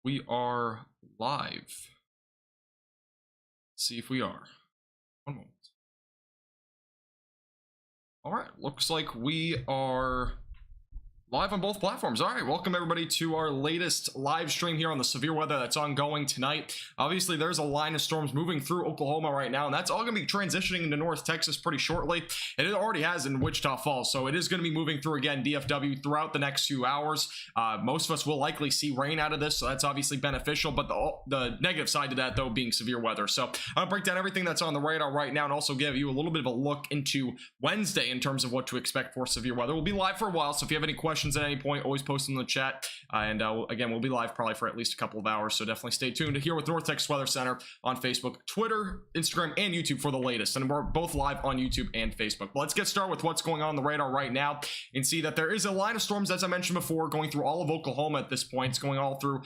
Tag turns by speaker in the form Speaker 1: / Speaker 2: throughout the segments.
Speaker 1: we are live. Let's see if we are. One moment. All right, looks like we are live on both platforms. All right, welcome everybody to our latest live stream here on the severe weather that's ongoing tonight. Obviously, there's a line of storms moving through Oklahoma right now, and that's all going to be transitioning into North Texas pretty shortly. And it already has in Wichita Falls, so it is going to be moving through again DFW throughout the next few hours. Most of us will likely see rain out of this, so that's obviously beneficial, but the negative side to that, though, being severe weather. So I'll break down everything that's on the radar right now and also give you a little bit of a look into Wednesday in terms of what to expect for severe weather. We'll be live for a while, so if you have any questions at any point, always post in the chat, and again, we'll be live probably for at least a couple of hours, so definitely stay tuned here with North Texas Weather Center on Facebook, Twitter, Instagram, and YouTube for the latest, and we're both live on YouTube and Facebook. But let's get started with what's going on the radar right now and see that there is a line of storms, as I mentioned before, going through all of Oklahoma at this point. It's going all through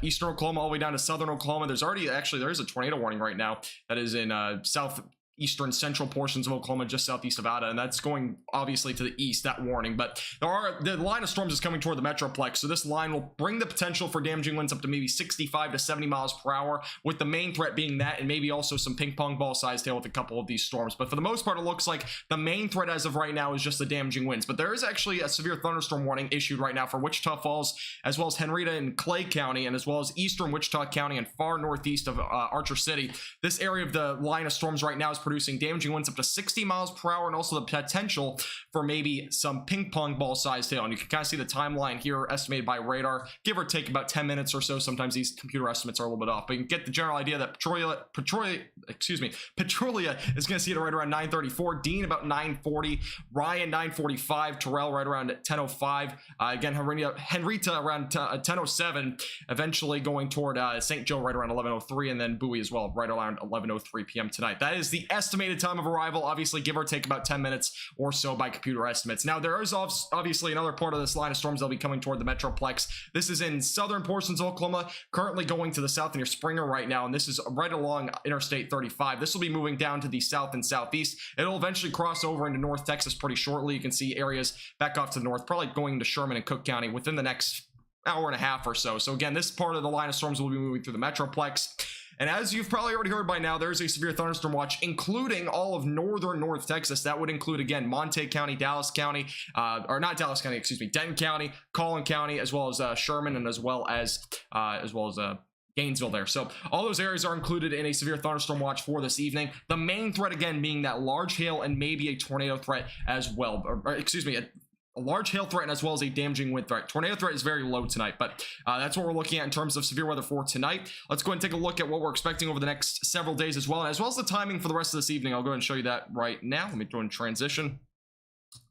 Speaker 1: eastern Oklahoma all the way down to southern Oklahoma. There's already there is a tornado warning right now that is in southeastern central portions of Oklahoma, just southeast of Ada, and that's going obviously to the east, that warning. But the line of storms is coming toward the metroplex, so this line will bring the potential for damaging winds up to maybe 65 to 70 miles per hour, with the main threat being that, and maybe also some ping pong ball sized hail with a couple of these storms. But for the most part, it looks like the main threat as of right now is just the damaging winds. But there is actually a severe thunderstorm warning issued right now for Wichita Falls, as well as Henrietta and Clay County, and as well as eastern Wichita County and far northeast of Archer City. This area of the line of storms right now is producing damaging winds up to 60 miles per hour, and also the potential for maybe some ping pong ball sized hail. And you can kind of see the timeline here estimated by radar, give or take about 10 minutes or so. Sometimes these computer estimates are a little bit off, but you can get the general idea that Petrolia is going to see it right around 9:34, Dean about 9:40, Ryan 9:45, Terrell right around 10:05, again Henrietta around 10:07, eventually going toward St. Joe right around 11:03, and then Bowie as well right around 11:03 p.m. tonight. That is the estimated time of arrival, obviously give or take about 10 minutes or so by computer estimates. Now there is obviously another part of this line of storms that'll be coming toward the metroplex. This is in southern portions of Oklahoma, currently going to the south near Springer right now, and this is right along Interstate 35. This will be moving down to the south and southeast. It'll eventually cross over into North Texas pretty shortly. You can see areas back off to the north, probably going to Sherman and Cook County within the next hour and a half or so. So again, this part of the line of storms will be moving through the metroplex. And as you've probably already heard by now, there's a severe thunderstorm watch, including all of northern North Texas. That would include, again, Monte County, Dallas County, or not Dallas County, excuse me, Denton County, Collin County, as well as Sherman, and as well as Gainesville there. So all those areas are included in a severe thunderstorm watch for this evening. The main threat, again, being that large hail and maybe a tornado threat as well, or excuse me, a large hail threat as well as a damaging wind threat. Tornado threat is very low tonight, but that's what we're looking at in terms of severe weather for tonight. Let's go ahead and take a look at what we're expecting over the next several days as well as the timing for the rest of this evening. I'll go ahead and show you that right now. Let me go and transition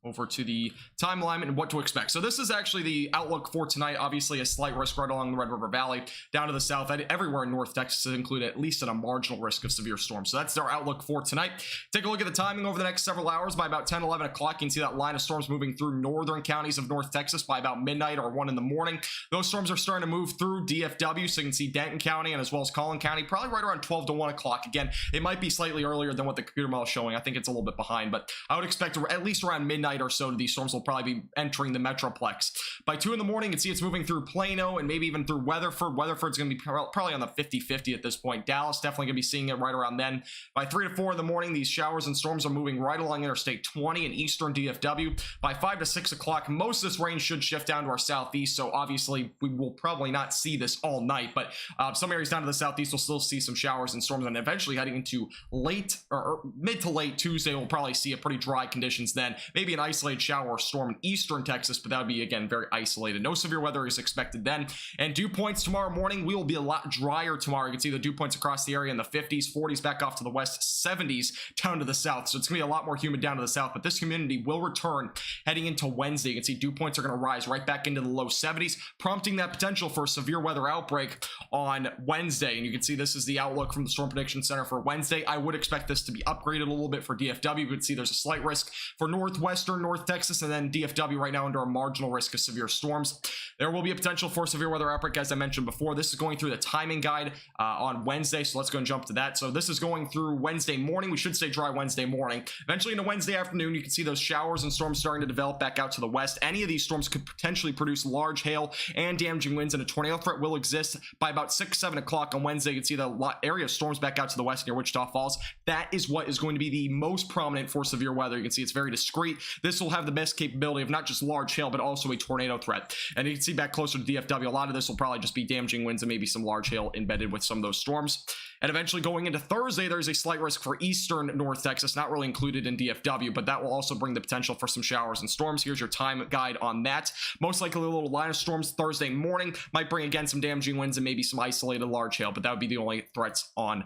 Speaker 1: over to the timeline and what to expect. So this is actually the outlook for tonight. Obviously a slight risk right along the Red River Valley down to the south. Everywhere in North Texas is included at least at a marginal risk of severe storms. So that's our outlook for tonight. Take a look at the timing over the next several hours. By about 10-11 o'clock, you can see that line of storms moving through northern counties of North Texas by about midnight or 1 in the morning. Those storms are starting to move through DFW, so you can see Denton County and as well as Collin County probably right around 12 to 1 o'clock. Again, it might be slightly earlier than what the computer model is showing. I think it's a little bit behind, but I would expect at least around midnight or so these storms will probably be entering the metroplex. By 2 in the morning, you can see it's moving through Plano and maybe even through Weatherford. Weatherford's going to be probably on the 50-50 at this point. Dallas definitely going to be seeing it right around then. By 3 to 4 in the morning, these showers and storms are moving right along Interstate 20 and eastern DFW. By 5 to 6 o'clock, most of this rain should shift down to our southeast, so obviously we will probably not see this all night, but some areas down to the southeast will still see some showers and storms, and eventually heading into late or mid to late Tuesday, we'll probably see a pretty dry conditions then. Maybe an isolated shower or storm in eastern Texas, but that would be, again, very isolated. No severe weather is expected then. And dew points tomorrow morning, we will be a lot drier tomorrow. You can see the dew points across the area in the 50s, 40s back off to the west, 70s down to the south. So it's going to be a lot more humid down to the south, but this humidity will return heading into Wednesday. You can see dew points are going to rise right back into the low 70s, prompting that potential for a severe weather outbreak on Wednesday. And you can see this is the outlook from the Storm Prediction Center for Wednesday. I would expect this to be upgraded a little bit for DFW. You can see there's a slight risk for northwestern western North Texas, and then DFW right now under a marginal risk of severe storms. There will be a potential for severe weather outbreak, as I mentioned before. This is going through the timing guide on Wednesday, so let's go and jump to that. So this is going through Wednesday morning. We should stay dry Wednesday morning. Eventually into Wednesday afternoon, you can see those showers and storms starting to develop back out to the west. Any of these storms could potentially produce large hail and damaging winds, and a tornado threat will exist by about 6-7 o'clock on Wednesday. You can see the area of storms back out to the west near Wichita Falls. That is what is going to be the most prominent for severe weather. You can see it's very discrete. This will have the best capability of not just large hail, but also a tornado threat. And you can see back closer to DFW, a lot of this will probably just be damaging winds and maybe some large hail embedded with some of those storms. And eventually going into Thursday, there's a slight risk for eastern North Texas, not really included in DFW, but that will also bring the potential for some showers and storms. Here's your time guide on that. Most likely a little line of storms Thursday morning. Might bring again some damaging winds and maybe some isolated large hail, but that would be the only threats on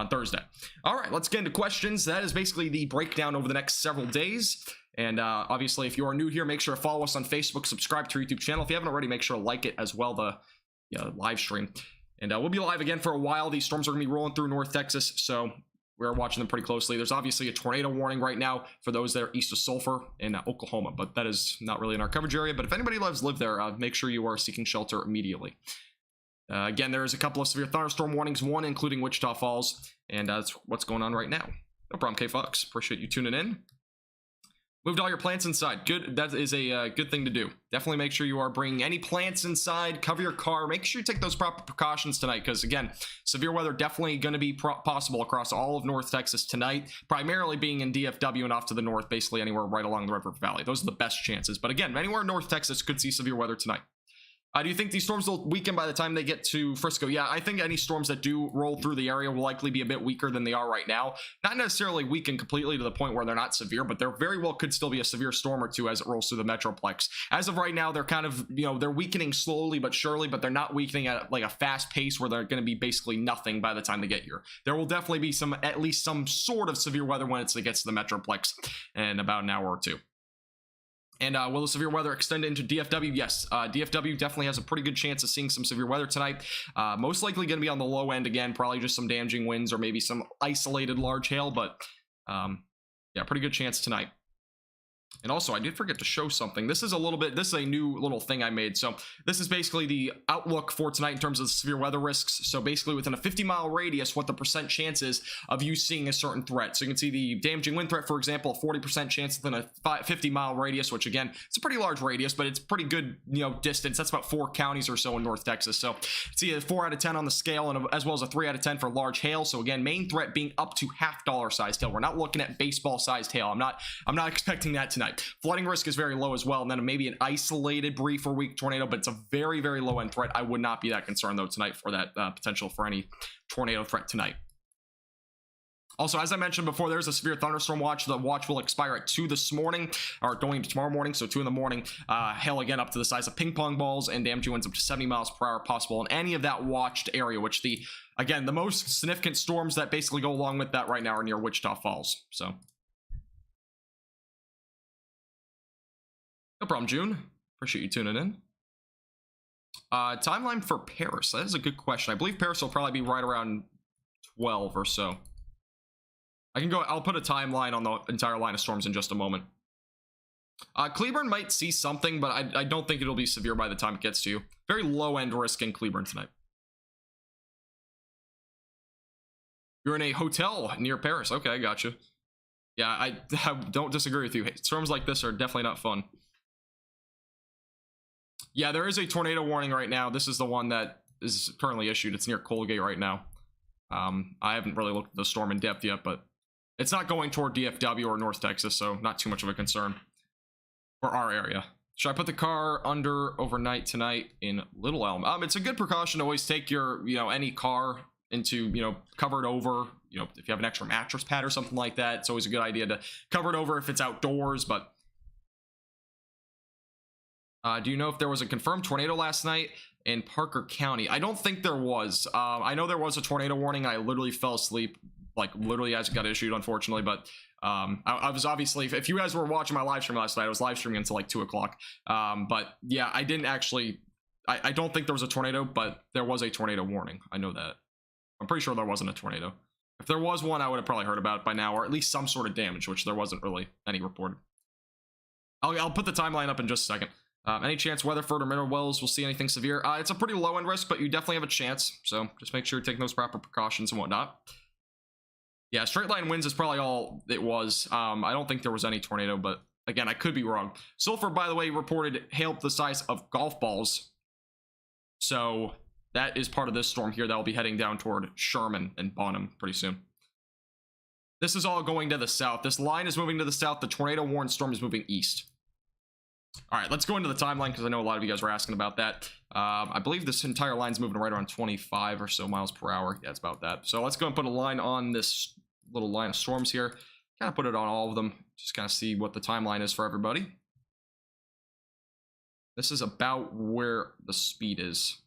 Speaker 1: Thursday. All right, let's get into questions. That is basically the breakdown over the next several days. And obviously, if you are new here, make sure to follow us on Facebook, subscribe to our YouTube channel. If you haven't already, make sure to like it as well, the live stream. And we'll be live again for a while. These storms are going to be rolling through North Texas, so we're watching them pretty closely. There's obviously a tornado warning right now for those that are east of Sulphur in Oklahoma, but that is not really in our coverage area. But if anybody live there, make sure you are seeking shelter immediately. Again, there's a couple of severe thunderstorm warnings, one including Wichita Falls, and that's what's going on right now. No problem, K-Fox. Appreciate you tuning in. Moved all your plants inside. Good. That is a good thing to do. Definitely make sure you are bringing any plants inside. Cover your car. Make sure you take those proper precautions tonight, because again, severe weather definitely going to be possible across all of North Texas tonight, primarily being in DFW and off to the north, basically anywhere right along the River Valley. Those are the best chances. But again, anywhere in North Texas could see severe weather tonight. Do you think these storms will weaken by the time they get to Frisco? Yeah, I think any storms that do roll through the area will likely be a bit weaker than they are right now. Not necessarily weaken completely to the point where they're not severe, but there very well could still be a severe storm or two as it rolls through the Metroplex. As of right now, they're kind of, they're weakening slowly but surely, but they're not weakening at like a fast pace where they're going to be basically nothing by the time they get here. There will definitely be at least some sort of severe weather when it gets to the Metroplex in about an hour or two. And will the severe weather extend into DFW? Yes, DFW definitely has a pretty good chance of seeing some severe weather tonight. Most likely going to be on the low end again, probably just some damaging winds or maybe some isolated large hail, but yeah, pretty good chance tonight. And also, I did forget to show something. This is a new little thing I made. So this is basically the outlook for tonight in terms of severe weather risks. So basically within a 50-mile radius, what the percent chance is of you seeing a certain threat. So you can see the damaging wind threat, for example, a 40% chance within a 50-mile radius, which again, it's a pretty large radius, but it's pretty good, distance. That's about 4 counties or so in North Texas. So see a 4 out of 10 on the scale, and as well as a 3 out of 10 for large hail. So again, main threat being up to $half sized hail. We're not looking at baseball-sized hail. I'm not expecting that tonight. Flooding risk is very low as well, and then maybe an isolated brief or weak tornado, but it's a very, very low end threat. I would not be that concerned though tonight for that potential for any tornado threat tonight. Also, as I mentioned before, there's a severe thunderstorm watch. The watch will expire at 2 this morning, or going to tomorrow morning, so 2 in the morning. Hail again up to the size of ping pong balls, and damaging winds up to 70 miles per hour possible in any of that watched area, which the most significant storms that basically go along with that right now are near Wichita Falls. So no problem, June. Appreciate you tuning in. Timeline for Paris. That is a good question. I believe Paris will probably be right around 12 or so. I'll put a timeline on the entire line of storms in just a moment. Cleburne might see something, but I don't think it'll be severe by the time it gets to you. Very low end risk in Cleburne tonight. You're in a hotel near Paris. Okay, I gotcha. Yeah, I don't disagree with you. Storms like this are definitely not fun. Yeah, there is a tornado warning right now. This is the one that is currently issued. It's near Colgate right now. I haven't really looked at the storm in depth yet, but it's not going toward DFW or North Texas, so not too much of a concern for our area. Should I put the car under overnight tonight in Little Elm? It's a good precaution to always take your, any car into, cover it over. If you have an extra mattress pad or something like that, it's always a good idea to cover it over if it's outdoors. But do you know if there was a confirmed tornado last night in Parker County? I don't think there was. I know there was a tornado warning. I literally fell asleep, literally as it got issued, unfortunately. But I was obviously, if you guys were watching my live stream last night, I was live streaming until 2 o'clock. But yeah, I didn't actually, I don't think there was a tornado, but there was a tornado warning. I know that. I'm pretty sure there wasn't a tornado. If there was one, I would have probably heard about it by now, or at least some sort of damage, which there wasn't really any reported. I'll put the timeline up in just a second. Any chance Weatherford or Mineral Wells will see anything severe? It's a pretty low end risk, but you definitely have a chance. So just make sure you're taking those proper precautions and whatnot. Yeah, straight line winds is probably all it was. I don't think there was any tornado, but again, I could be wrong. Sulphur, by the way, reported hail the size of golf balls. So that is part of this storm here that will be heading down toward Sherman and Bonham pretty soon. This is all going to the south. This line is moving to the south. The tornado warned storm is moving east. All right, let's go into the timeline because I know a lot of you guys were asking about that. I believe this entire line's moving right around 25 or so miles per hour. Yeah, it's about that. So let's go and put a line on this little line of storms here. Kind of put it on all of them. Just kind of see what the timeline is for everybody. This is about where the speed is.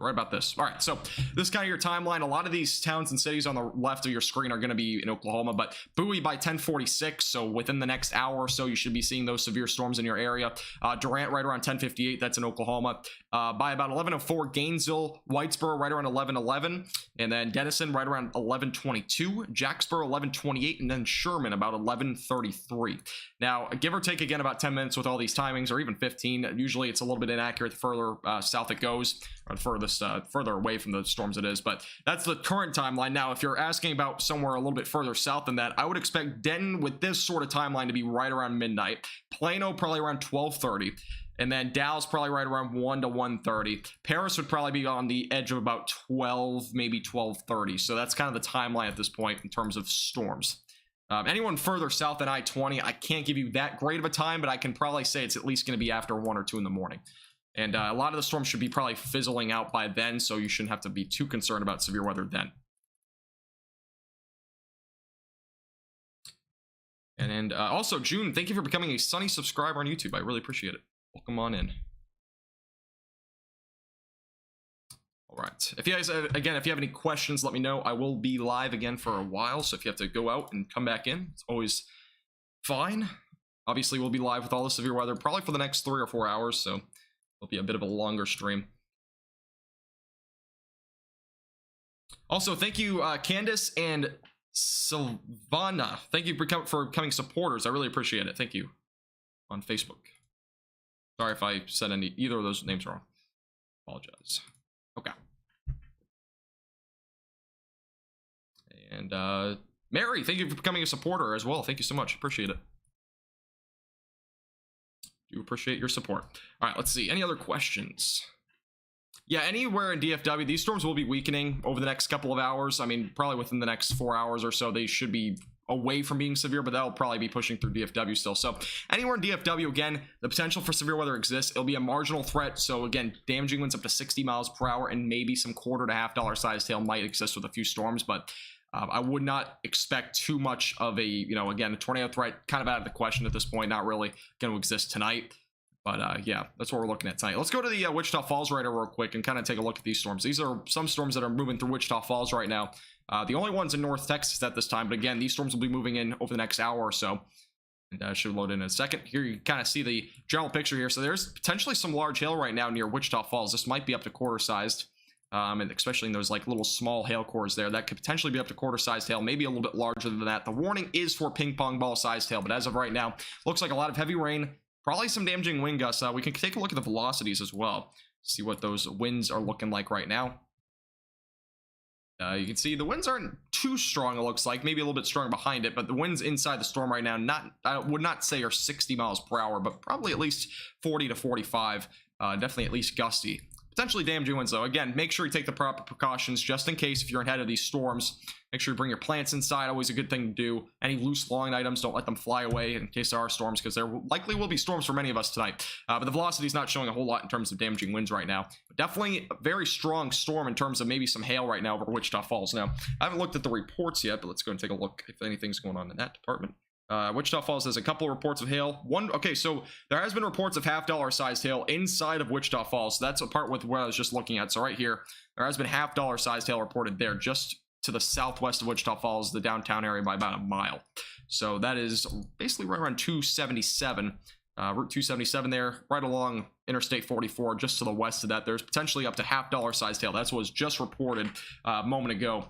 Speaker 1: Right about this. All right, so this is kind of your timeline. A lot of these towns and cities on the left of your screen are going to be in Oklahoma, but Bowie by 10:46, so within the next hour or so, you should be seeing those severe storms in your area. Durant right around 10:58, that's in Oklahoma. By about 11:04, Gainesville, Whitesboro right around 11:11, and then Denison right around 11:22, Jacksboro 11:28, and then Sherman about 11:33. Now, give or take again about 10 minutes with all these timings, or even 15. Usually it's a little bit inaccurate the further south it goes, or the further away from the storms it is, but that's the current timeline. Now, if you're asking about somewhere a little bit further south than that, I would expect Denton with this sort of timeline to be right around midnight, Plano probably around 12:30, and then Dallas probably right around 1 to 1:30. Paris would probably be on the edge of about 12, maybe 12:30. So that's kind of the timeline at this point in terms of storms. Anyone further south than I-20, I can't give you that great of a time, but I can probably say it's at least going to be after 1 or 2 in the morning. And a lot of the storms should be probably fizzling out by then, so you shouldn't have to be too concerned about severe weather then. And also, June, thank you for becoming a Sunny subscriber on YouTube. I really appreciate it. Welcome on in. All right. If you guys, again, if you have any questions, let me know. I will be live again for a while, so if you have to go out and come back in, it's always fine. Obviously, we'll be live with all the severe weather probably for the next 3 or 4 hours, so it'll be a bit of a longer stream. Also, thank you, Candace and Silvana. Thank you for becoming supporters. I really appreciate it. Thank you on Facebook. Sorry if I said either of those names wrong. Apologize. Okay. And Mary, thank you for becoming a supporter as well. Thank you so much. Appreciate it. Do appreciate your support. All right, let's see. Any other questions? Yeah, anywhere in DFW, these storms will be weakening over the next couple of hours. I mean, probably within the next 4 hours or so, they should be away from being severe, but that'll probably be pushing through DFW still. So anywhere in DFW, again, the potential for severe weather exists. It'll be a marginal threat. So again, damaging winds up to 60 miles per hour, and maybe some $quarter to $half sized hail might exist with a few storms, but I would not expect too much of a, again, a tornado threat kind of out of the question at this point, not really going to exist tonight. But yeah, that's what we're looking at tonight. Let's go to the Wichita Falls radar real quick and kind of take a look at these storms. These are some storms that are moving through Wichita Falls right now. The only ones in North Texas at this time, but again, these storms will be moving in over the next hour or so. And should load in a second. Here you kind of see the general picture here. So there's potentially some large hail right now near Wichita Falls. This might be up to quarter sized. And especially in those like little small hail cores there, that could potentially be up to quarter sized hail, maybe a little bit larger than that. The warning is for ping pong ball sized hail, but as of right now, looks like a lot of heavy rain, probably some damaging wind gusts. We can take a look at the velocities as well, see what those winds are looking like right now. You can see the winds aren't too strong, it looks like, maybe a little bit stronger behind it, but the winds inside the storm right now, I would not say are 60 miles per hour, but probably at least 40 to 45, definitely at least gusty. Potentially damaging winds though. Again, make sure you take the proper precautions just in case if you're ahead of these storms. Make sure you bring your plants inside, always a good thing to do. Any loose line items, don't let them fly away in case there are storms, because there likely will be storms for many of us tonight. But the velocity is not showing a whole lot in terms of damaging winds right now. But definitely a very strong storm in terms of maybe some hail right now over Wichita Falls. Now, I haven't looked at the reports yet, but let's go and take a look if anything's going on in that department. Wichita Falls has a couple of reports of hail. Okay, so there has been reports of $half sized hail inside of Wichita Falls. So that's a part with what I was just looking at. So right here, there has been $half sized hail reported there, just to the southwest of Wichita Falls, the downtown area, by about a mile. So that is basically right around 277, Route 277 there, right along Interstate 44, just to the west of that. There's potentially up to $half sized hail. That's what was just reported a moment ago.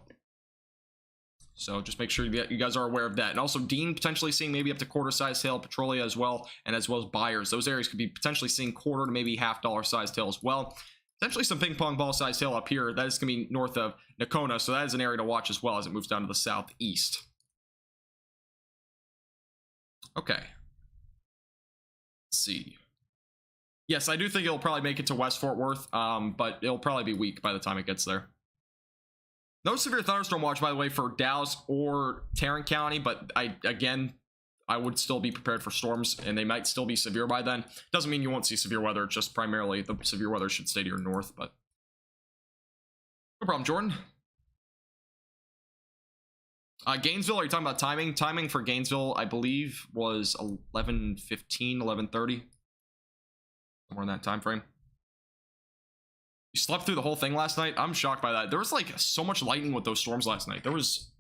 Speaker 1: So just make sure that you guys are aware of that. And also Dean potentially seeing maybe up to quarter-sized hail, Petrolia as well, and as well as Byers. Those areas could be potentially seeing quarter to maybe $half-sized hail as well. Potentially some ping pong ball sized hail up here. That is going to be north of Nakona, so that is an area to watch as well as it moves down to the southeast. Okay. Let's see. Yes, I do think it'll probably make it to West Fort Worth, but it'll probably be weak by the time it gets there. No severe thunderstorm watch, by the way, for Dallas or Tarrant County, but I would still be prepared for storms, and they might still be severe by then. Doesn't mean you won't see severe weather, just primarily the severe weather should stay to your north, but no problem, Jordan. Gainesville, are you talking about timing? Timing for Gainesville, I believe, was 11:15, 11:30. Somewhere in that time frame. You slept through the whole thing last night? I'm shocked by that. There was like so much lightning with those storms last night. There was,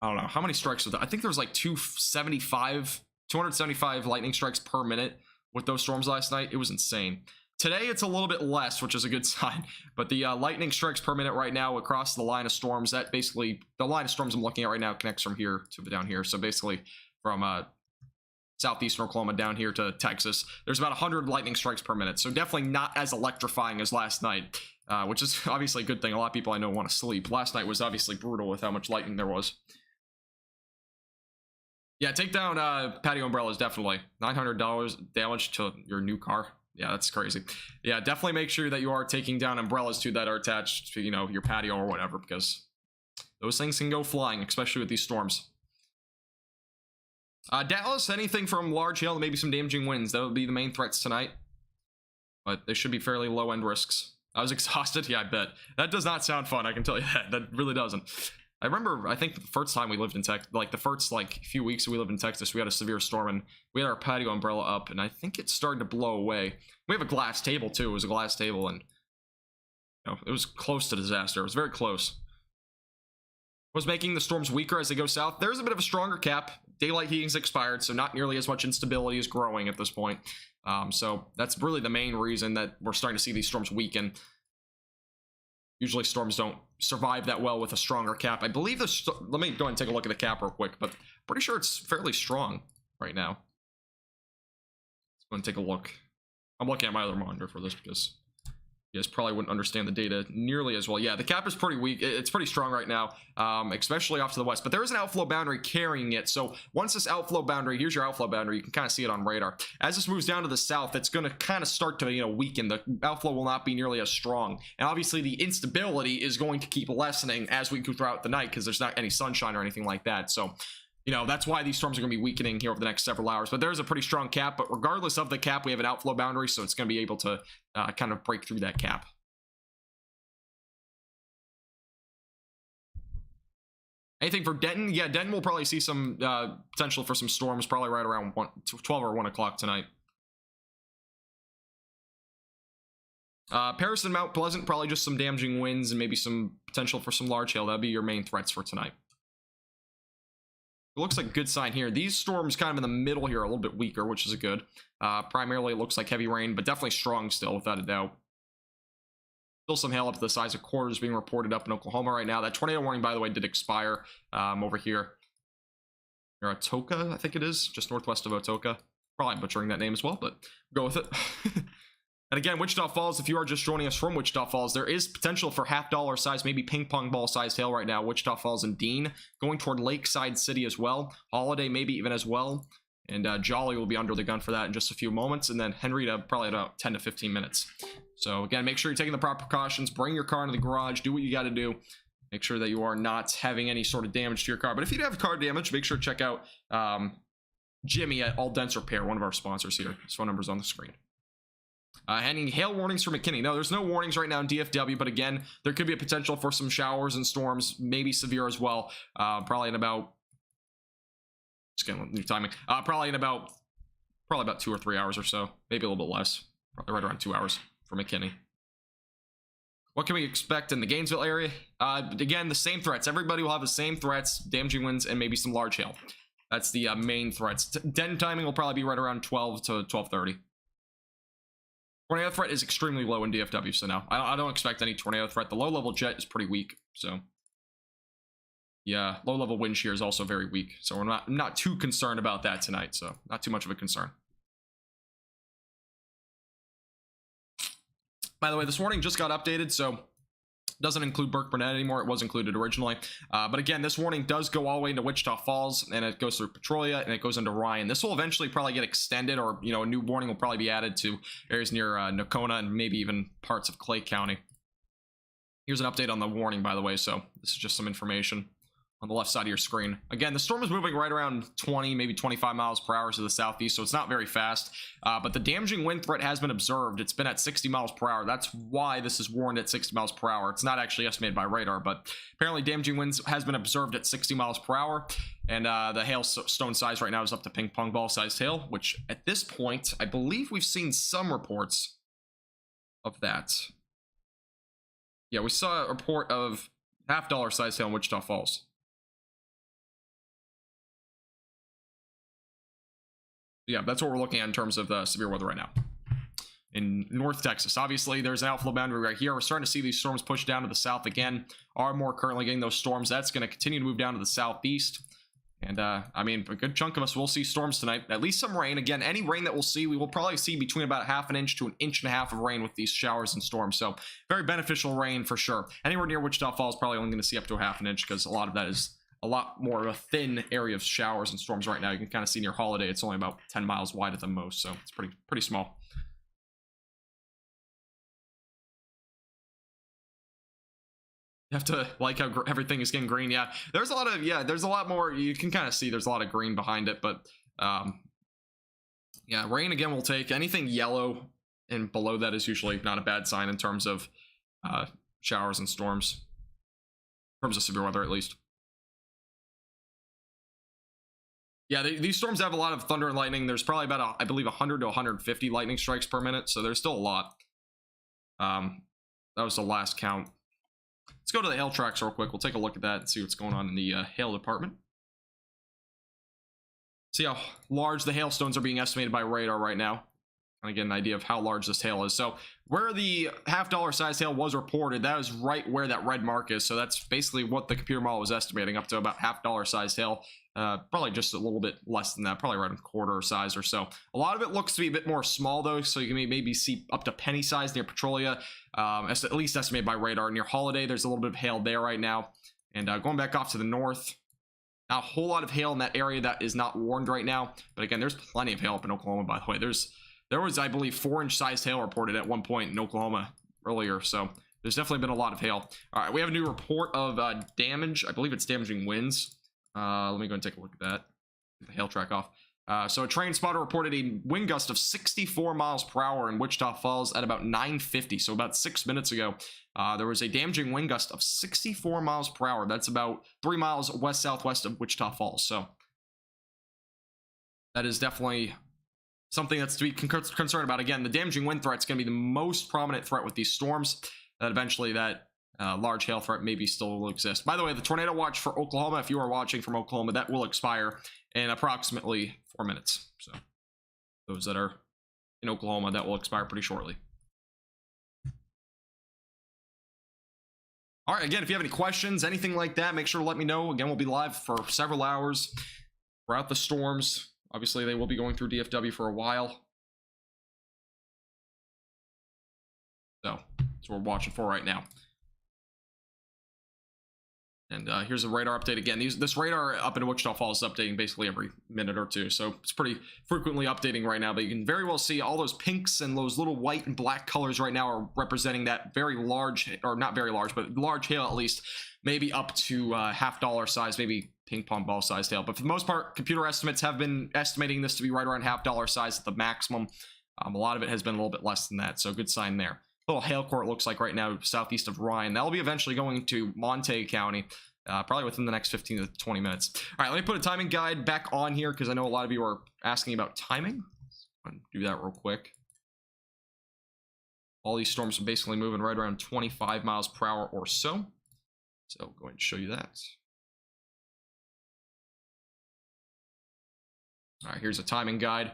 Speaker 1: I don't know how many strikes with that. I think there was like 275 lightning strikes per minute with those storms last night. It was insane. Today it's a little bit less, which is a good sign, but the lightning strikes per minute right now across the line of storms, that basically the line of storms I'm looking at right now connects from here to down here. So basically from southeastern Oklahoma down here to Texas, there's about 100 lightning strikes per minute. So definitely not as electrifying as last night, which is obviously a good thing. A lot of people I know want to sleep. Last night was obviously brutal with how much lightning there was. Yeah, take down patio umbrellas, definitely. $900 damage to your new car. Yeah, that's crazy. Yeah, definitely make sure that you are taking down umbrellas too that are attached to, you know, your patio or whatever, because those things can go flying, especially with these storms. Dallas, anything from large hail to maybe some damaging winds. That would be the main threats tonight. But they should be fairly low-end risks. I was exhausted. Yeah, I bet. That does not sound fun, I can tell you that. That really doesn't. I remember, I think the first time we lived in Texas, like the first few weeks we lived in Texas, we had a severe storm and we had our patio umbrella up and I think it started to blow away. We have a glass table too. It was a glass table and you know, it was close to disaster. It was very close. Was making the storms weaker as they go south. There's a bit of a stronger cap. Daylight heating's expired, so not nearly as much instability is growing at this point. So that's really the main reason that we're starting to see these storms weaken. Usually storms don't survive that well with a stronger cap. I believe this. Let me go ahead and take a look at the cap real quick, but pretty sure it's fairly strong right now. Let's go and take a look. I'm looking at my other monitor for this because you guys probably wouldn't understand the data nearly as well. Yeah, the cap is pretty weak. It's pretty strong right now, especially off to the west. But there is an outflow boundary carrying it. So once this outflow boundary, here's your outflow boundary. You can kind of see it on radar. As this moves down to the south, it's going to kind of start to, you know, weaken. The outflow will not be nearly as strong. And obviously the instability is going to keep lessening as we go throughout the night because there's not any sunshine or anything like that. So, you know, that's why these storms are going to be weakening here over the next several hours. But there's a pretty strong cap. But regardless of the cap, we have an outflow boundary. So it's going to be able to kind of break through that cap. Anything for Denton? Yeah, Denton will probably see some potential for some storms, probably right around 12 or 1 o'clock tonight. Paris and Mount Pleasant, probably just some damaging winds and maybe some potential for some large hail. That'd be your main threats for tonight. It looks like a good sign here. These storms kind of in the middle here are a little bit weaker, which is a good. Primarily, it looks like heavy rain, but definitely strong still, without a doubt. Still some hail up to the size of quarters being reported up in Oklahoma right now. That tornado warning, by the way, did expire over here. Near Atoka, I think it is, just northwest of Atoka. Probably butchering that name as well, but go with it. And again, Wichita Falls, if you are just joining us from Wichita Falls, there is potential for $half size, maybe ping pong ball sized hail right now. Wichita Falls and Dean, going toward Lakeside City as well. Holiday maybe even as well. And Jolly will be under the gun for that in just a few moments. And then Henrietta probably about 10 to 15 minutes. So again, make sure you're taking the proper precautions. Bring your car into the garage. Do what you got to do. Make sure that you are not having any sort of damage to your car. But if you do have car damage, make sure to check out Jimmy at All Dents Repair, one of our sponsors here. His phone number is on the screen. Any hail warnings for McKinney? No, there's no warnings right now in DFW, but again, there could be a potential for some showers and storms, maybe severe as well. Probably in about, just getting new timing. Probably about 2 or 3 hours or so, maybe a little bit less. Probably right around 2 hours for McKinney. What can we expect in the Gainesville area? Again, the same threats. Everybody will have the same threats, damaging winds, and maybe some large hail. That's the main threats. Denton timing will probably be right around 12 to 12:30. Tornado threat is extremely low in DFW, so no, I don't expect any tornado threat. The low-level jet is pretty weak, so Yeah, low level wind shear is also very weak, so I'm not too concerned about that tonight, so not too much of a concern. By the way, this warning just got updated, so doesn't include Burke Burnett anymore. It was included originally, but again, this warning does go all the way into Wichita Falls, and it goes through Petrolia, and it goes into Ryan. This will eventually probably get extended, or a new warning will probably be added to areas near Nocona and maybe even parts of Clay County. Here's an update on the warning, by the way, so this is just some information on the left side of your screen. Again, the storm is moving right around 20, maybe 25 miles per hour to the southeast, so it's not very fast, but the damaging wind threat has been observed. It's been at 60 miles per hour. That's why this is warned at 60 miles per hour. It's not actually estimated by radar, but apparently damaging winds has been observed at 60 miles per hour, and the hailstone size right now is up to ping pong ball sized hail, which at this point, I believe we've seen some reports of that. Yeah, we saw a report of $half size hail in Wichita Falls. Yeah, that's what we're looking at in terms of the severe weather right now. In North Texas, obviously, there's an outflow boundary right here. We're starting to see these storms push down to the south again. Ardmore currently getting those storms. That's going to continue to move down to the southeast. And, I mean, a good chunk of us will see storms tonight. At least some rain. Again, any rain that we'll see, we will probably see between about ½ an inch to 1.5 inches of rain with these showers and storms. So, very beneficial rain for sure. Anywhere near Wichita Falls, probably only going to see up to ½ an inch because a lot of that is a lot more of a thin area of showers and storms right now. You can kind of see near Holiday, it's only about 10 miles wide at the most, so it's pretty small. You have to like how everything is getting green. Yeah, there's a lot more. You can kind of see there's a lot of green behind it, but yeah, rain again will take anything yellow and below that is usually not a bad sign in terms of showers and storms, in terms of severe weather at least. Yeah, these storms have a lot of thunder and lightning. There's probably about, I believe, 100 to 150 lightning strikes per minute, so there's still a lot. That was the last count. Let's go to the hail tracks real quick. We'll take a look at that and see what's going on in the hail department. See how large the hailstones are being estimated by radar right now. And get an idea of how large this hail is. So where the $half size hail was reported, that was right where that red mark is. So that's basically what the computer model was estimating, up to about $half size hail. Probably just a little bit less than that, probably around quarter size or so. A lot of it looks to be a bit more small though, so you can maybe see up to penny size near Petrolia, at least estimated by radar. Near Holiday, there's a little bit of hail there right now. And going back off to the north, not a whole lot of hail in that area that is not warned right now. But again, there's plenty of hail up in Oklahoma, by the way. There was, I believe, 4-inch sized hail reported at one point in Oklahoma earlier, so there's definitely been a lot of hail. All right, we have a new report of damage. I believe it's damaging winds. Let me go and take a look at that. Get the hail track off. So a train spotter reported a wind gust of 64 miles per hour in Wichita Falls at about 9:50, so about 6 minutes ago. There was a damaging wind gust of 64 miles per hour. That's about 3 miles west-southwest of Wichita Falls, so that is definitely something that's to be concerned about. Again, the damaging wind threat is going to be the most prominent threat with these storms, that eventually that large hail threat maybe still will exist. By the way, the tornado watch for Oklahoma, if you are watching from Oklahoma, that will expire in approximately 4 minutes. So those that are in Oklahoma, that will expire pretty shortly. All right, again, if you have any questions, anything like that, make sure to let me know. Again, we'll be live for several hours throughout the storms. Obviously, they will be going through DFW for a while. So that's what we're watching for right now. And here's a radar update again. This radar up in Wichita Falls is updating basically every minute or two, so it's pretty frequently updating right now. But you can very well see all those pinks and those little white and black colors right now are representing that very large, or not very large, but large hail at least, maybe up to $half size, maybe ping pong ball sized hail. But for the most part, computer estimates have been estimating this to be right around $half size at the maximum. A lot of it has been a little bit less than that, so good sign there. Little hail core it looks like right now southeast of Ryan. That'll be eventually going to Montague County, probably within the next 15 to 20 minutes. All right, let me put a timing guide back on here because I know a lot of you are asking about timing. Let's do that real quick. All these storms are basically moving right around 25 miles per hour or so. So I'll go ahead and show you that. All right, here's a timing guide.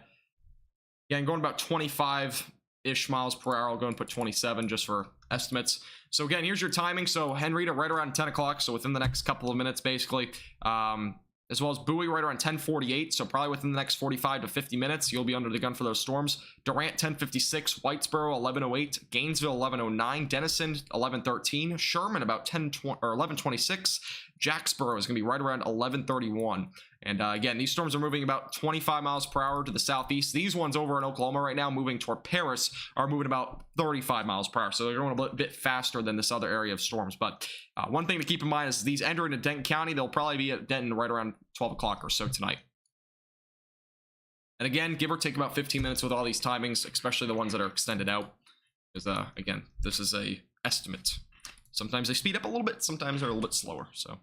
Speaker 1: Again, going about 25-ish miles per hour. I'll go and put 27 just for estimates. So again, here's your timing. So Henrietta right around 10 o'clock, so within the next couple of minutes basically, as well as Bowie right around 10:48, so probably within the next 45 to 50 minutes you'll be under the gun for those storms. Durant 10:56, Whitesboro 11:08, Gainesville 11:09, Denison 11:13, Sherman about 11:26, Jacksboro is going to be right around 11:31. And again, these storms are moving about 25 miles per hour to the southeast. These ones over in Oklahoma right now moving toward Paris are moving about 35 miles per hour, so they're going a bit faster than this other area of storms. But one thing to keep in mind is these enter into Denton County. They'll probably be at Denton right around 12 o'clock or so tonight. And again, give or take about 15 minutes with all these timings, especially the ones that are extended out, because again, this is a estimate. Sometimes they speed up a little bit, sometimes they're a little bit slower. So,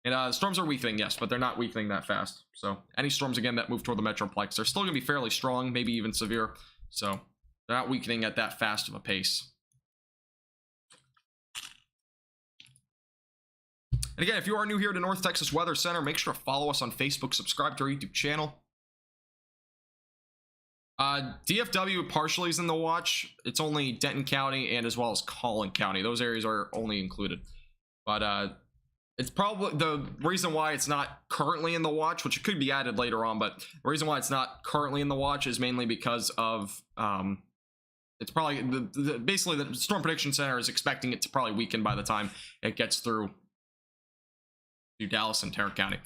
Speaker 1: and storms are weakening, yes, but they're not weakening that fast. So any storms again that move toward the Metroplex, they're still going to be fairly strong, maybe even severe. So they're not weakening at that fast of a pace. And again, if you are new here to North Texas Weather Center, make sure to follow us on Facebook, subscribe to our YouTube channel. DFW partially is in the watch. It's only Denton County and as well as Collin County. Those areas are only included. But it's probably the reason why it's not currently in the watch, which it could be added later on, but the reason why it's not currently in the watch is mainly because of it's probably basically the Storm Prediction Center is expecting it to probably weaken by the time it gets through Dallas and Tarrant County.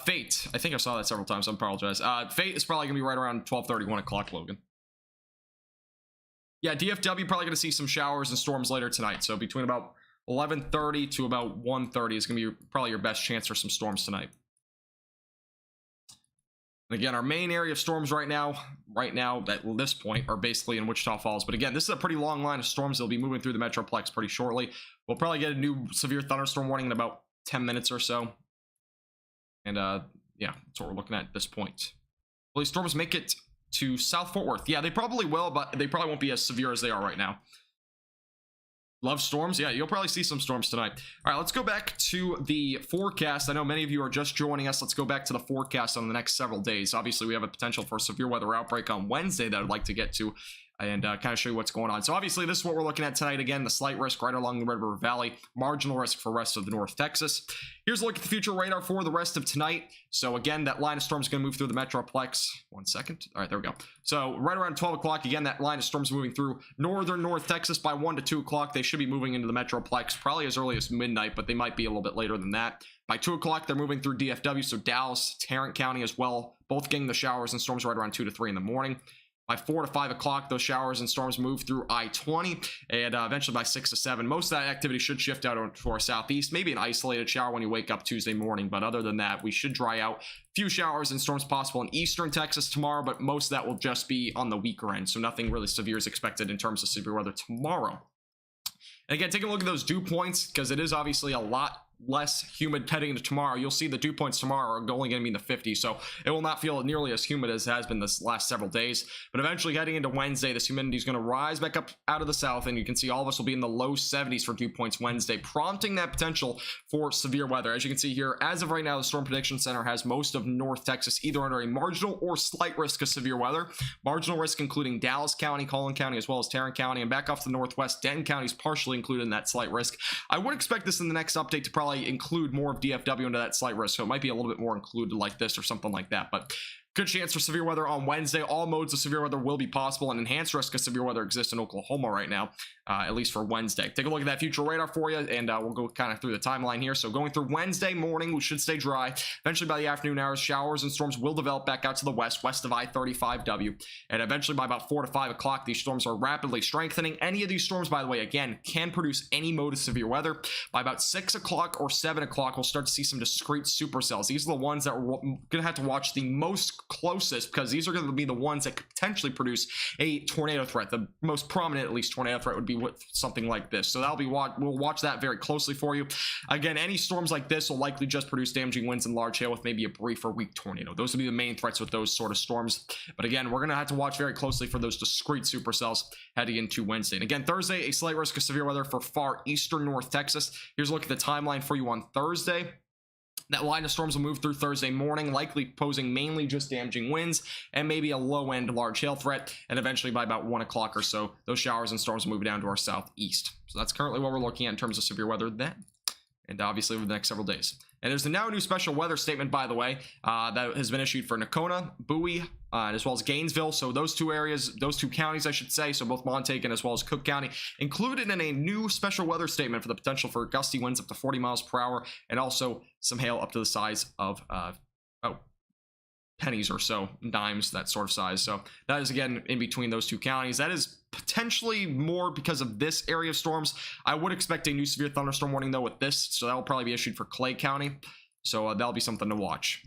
Speaker 1: Fate, I think I saw that several times, I apologize. Fate is probably gonna be right around 12:30, 1 o'clock, Logan. Yeah, DFW probably gonna see some showers and storms later tonight, so between about 11:30 to about 1:30 is gonna be probably your best chance for some storms tonight. And again, our main area of storms right now at this point are basically in Wichita Falls. But again, this is a pretty long line of storms. They'll be moving through the Metroplex pretty shortly. We'll probably get a new severe thunderstorm warning in about 10 minutes or so. And yeah, that's what we're looking at this point. Will these storms make it to South Fort Worth? Yeah, they probably will, but they probably won't be as severe as they are right now. Love storms? Yeah, you'll probably see some storms tonight. All right, let's go back to the forecast. I know many of you are just joining us. Let's go back to the forecast on the next several days. Obviously, we have a potential for a severe weather outbreak on Wednesday that I'd like to get to and kind of show you what's going on. So obviously, this is what we're looking at tonight. Again, the slight risk right along the Red River Valley, marginal risk for the rest of the North Texas. Here's a look at the future radar for the rest of tonight. So again, that line of storms is going to move through the Metroplex. 1 second. All right, there we go. So right around 12 o'clock, again, that line of storms moving through northern North Texas by 1 to 2 o'clock. They should be moving into the Metroplex probably as early as midnight, but they might be a little bit later than that. By 2 o'clock, they're moving through DFW, so Dallas, Tarrant County as well, both getting the showers and storms right around 2 to 3 in the morning. By 4 to 5 o'clock, those showers and storms move through I-20, and eventually by 6 to 7, most of that activity should shift out to our southeast. Maybe an isolated shower when you wake up Tuesday morning, but other than that, we should dry out. Few showers and storms possible in eastern Texas tomorrow, but most of that will just be on the weaker end, so nothing really severe is expected in terms of severe weather tomorrow. And again, take a look at those dew points, because it is obviously a lot less humid heading into tomorrow. You'll see the dew points tomorrow are only going to be in the 50s, so it will not feel nearly as humid as it has been this last several days. But eventually heading into Wednesday, this humidity is going to rise back up out of the south, and you can see all of us will be in the low 70s for dew points Wednesday, prompting that potential for severe weather. As you can see here, as of right now, the Storm Prediction Center has most of North Texas either under a marginal or slight risk of severe weather. Marginal risk including Dallas County, Collin County, as well as Tarrant County, and back off to the northwest, Denton County is partially included in that slight risk. I would expect this in the next update to probably include more of DFW into that slight risk, so it might be a little bit more included like this or something like that. But good chance for severe weather on Wednesday. All modes of severe weather will be possible, and enhanced risk of severe weather exists in Oklahoma right now, at least for Wednesday. Take a look at that future radar for you, and we'll go kind of through the timeline here. So going through Wednesday morning, we should stay dry. Eventually by the afternoon hours, showers and storms will develop back out to the west of I-35W, and eventually by about 4 to 5 o'clock, these storms are rapidly strengthening. Any of these storms, by the way, again, can produce any mode of severe weather. By about 6 o'clock or 7 o'clock, we'll start to see some discrete supercells. These are the ones that we're going to have to watch the most closest, because these are going to be the ones that could potentially produce a tornado threat. The most prominent, at least, tornado threat would be with something like this. So that'll be we'll watch that very closely for you. Again, any storms like this will likely just produce damaging winds and large hail with maybe a brief or weak tornado. Those will be the main threats with those sort of storms. But again, we're going to have to watch very closely for those discrete supercells heading into Wednesday. And again, Thursday, a slight risk of severe weather for far eastern North Texas. Here's a look at the timeline for you on Thursday. That line of storms will move through Thursday morning, likely posing mainly just damaging winds and maybe a low-end large hail threat, and eventually by about 1 o'clock or so, those showers and storms will move down to our southeast. So that's currently what we're looking at in terms of severe weather then, and obviously over the next several days. And there's now a new special weather statement, by the way, that has been issued for Nakona, Bowie, as well as Gainesville. So those two areas, those two counties, I should say, so both Montague as well as Cook County, included in a new special weather statement for the potential for gusty winds up to 40 miles per hour, and also some hail up to the size of pennies or so, dimes, that sort of size. So that is, again, in between those two counties. That is potentially more because of this area of storms. I would expect a new severe thunderstorm warning, though, with this, so that will probably be issued for Clay County. So that'll be something to watch.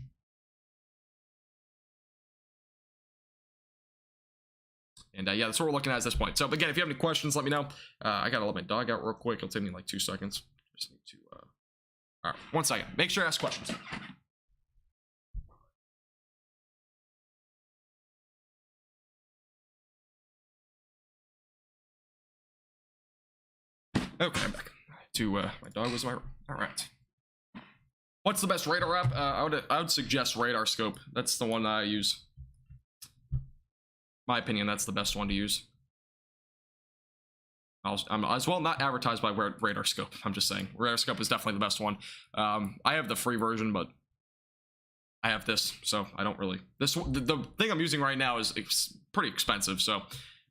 Speaker 1: And yeah, that's what we're looking at this point. So again, if you have any questions, let me know. I gotta let my dog out real quick. It'll take me like 2 seconds. Just need to all right, 1 second. Make sure to ask questions. Okay, I'm back. My dog was my room. All right. What's the best radar app? I would suggest Radar Scope. That's the one that I use. My opinion, that's the best one to use. I'm as well not advertised by Radar Scope. I'm just saying Radar Scope is definitely the best one. I have the free version, but I have this, so I don't really. This the thing I'm using right now is pretty expensive, so.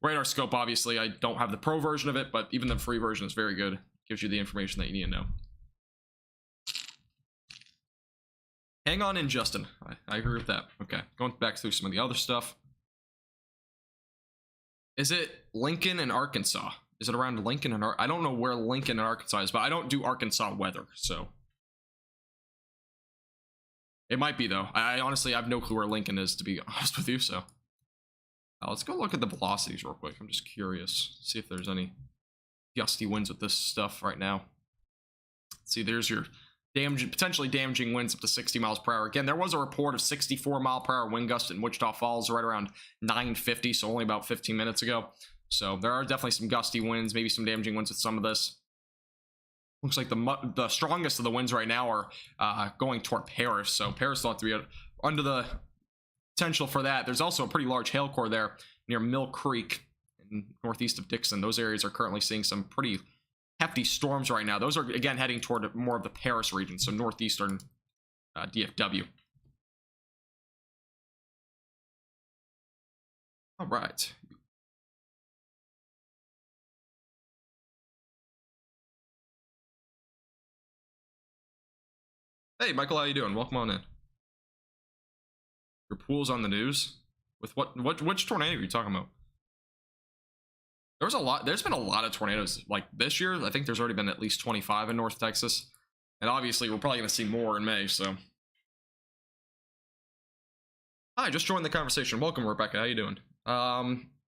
Speaker 1: Radar Scope, obviously, I don't have the pro version of it, but even the free version is very good. Gives you the information that you need to know. Hang on in, Justin. I agree with that. Okay, going back through some of the other stuff. Is it Lincoln and Arkansas? Is it around Lincoln and I don't know where Lincoln and Arkansas is, but I don't do Arkansas weather, so. It might be, though. I honestly have no clue where Lincoln is, to be honest with you, so. Let's go look at the velocities real quick. I'm just curious. See if there's any gusty winds with this stuff right now. See, there's your potentially damaging winds up to 60 miles per hour. Again, there was a report of 64 mile per hour wind gust in Wichita Falls right around 9:50, so only about 15 minutes ago. So there are definitely some gusty winds, maybe some damaging winds with some of this. Looks like the strongest of the winds right now are going toward Paris. So Paris will have to be under the potential for that. There's also a pretty large hail core there near Mill Creek in northeast of Dixon. Those areas are currently seeing some pretty hefty storms right now. Those are, again, heading toward more of the Paris region, so northeastern DFW. All right. Hey, Michael, how you doing? Welcome on in. Your pool's on the news? With which tornado are you talking about? There's been a lot of tornadoes like this year. I think there's already been at least 25 in North Texas. And obviously we're probably gonna see more in May, so. Hi, just joined the conversation. Welcome, Rebecca. How you doing?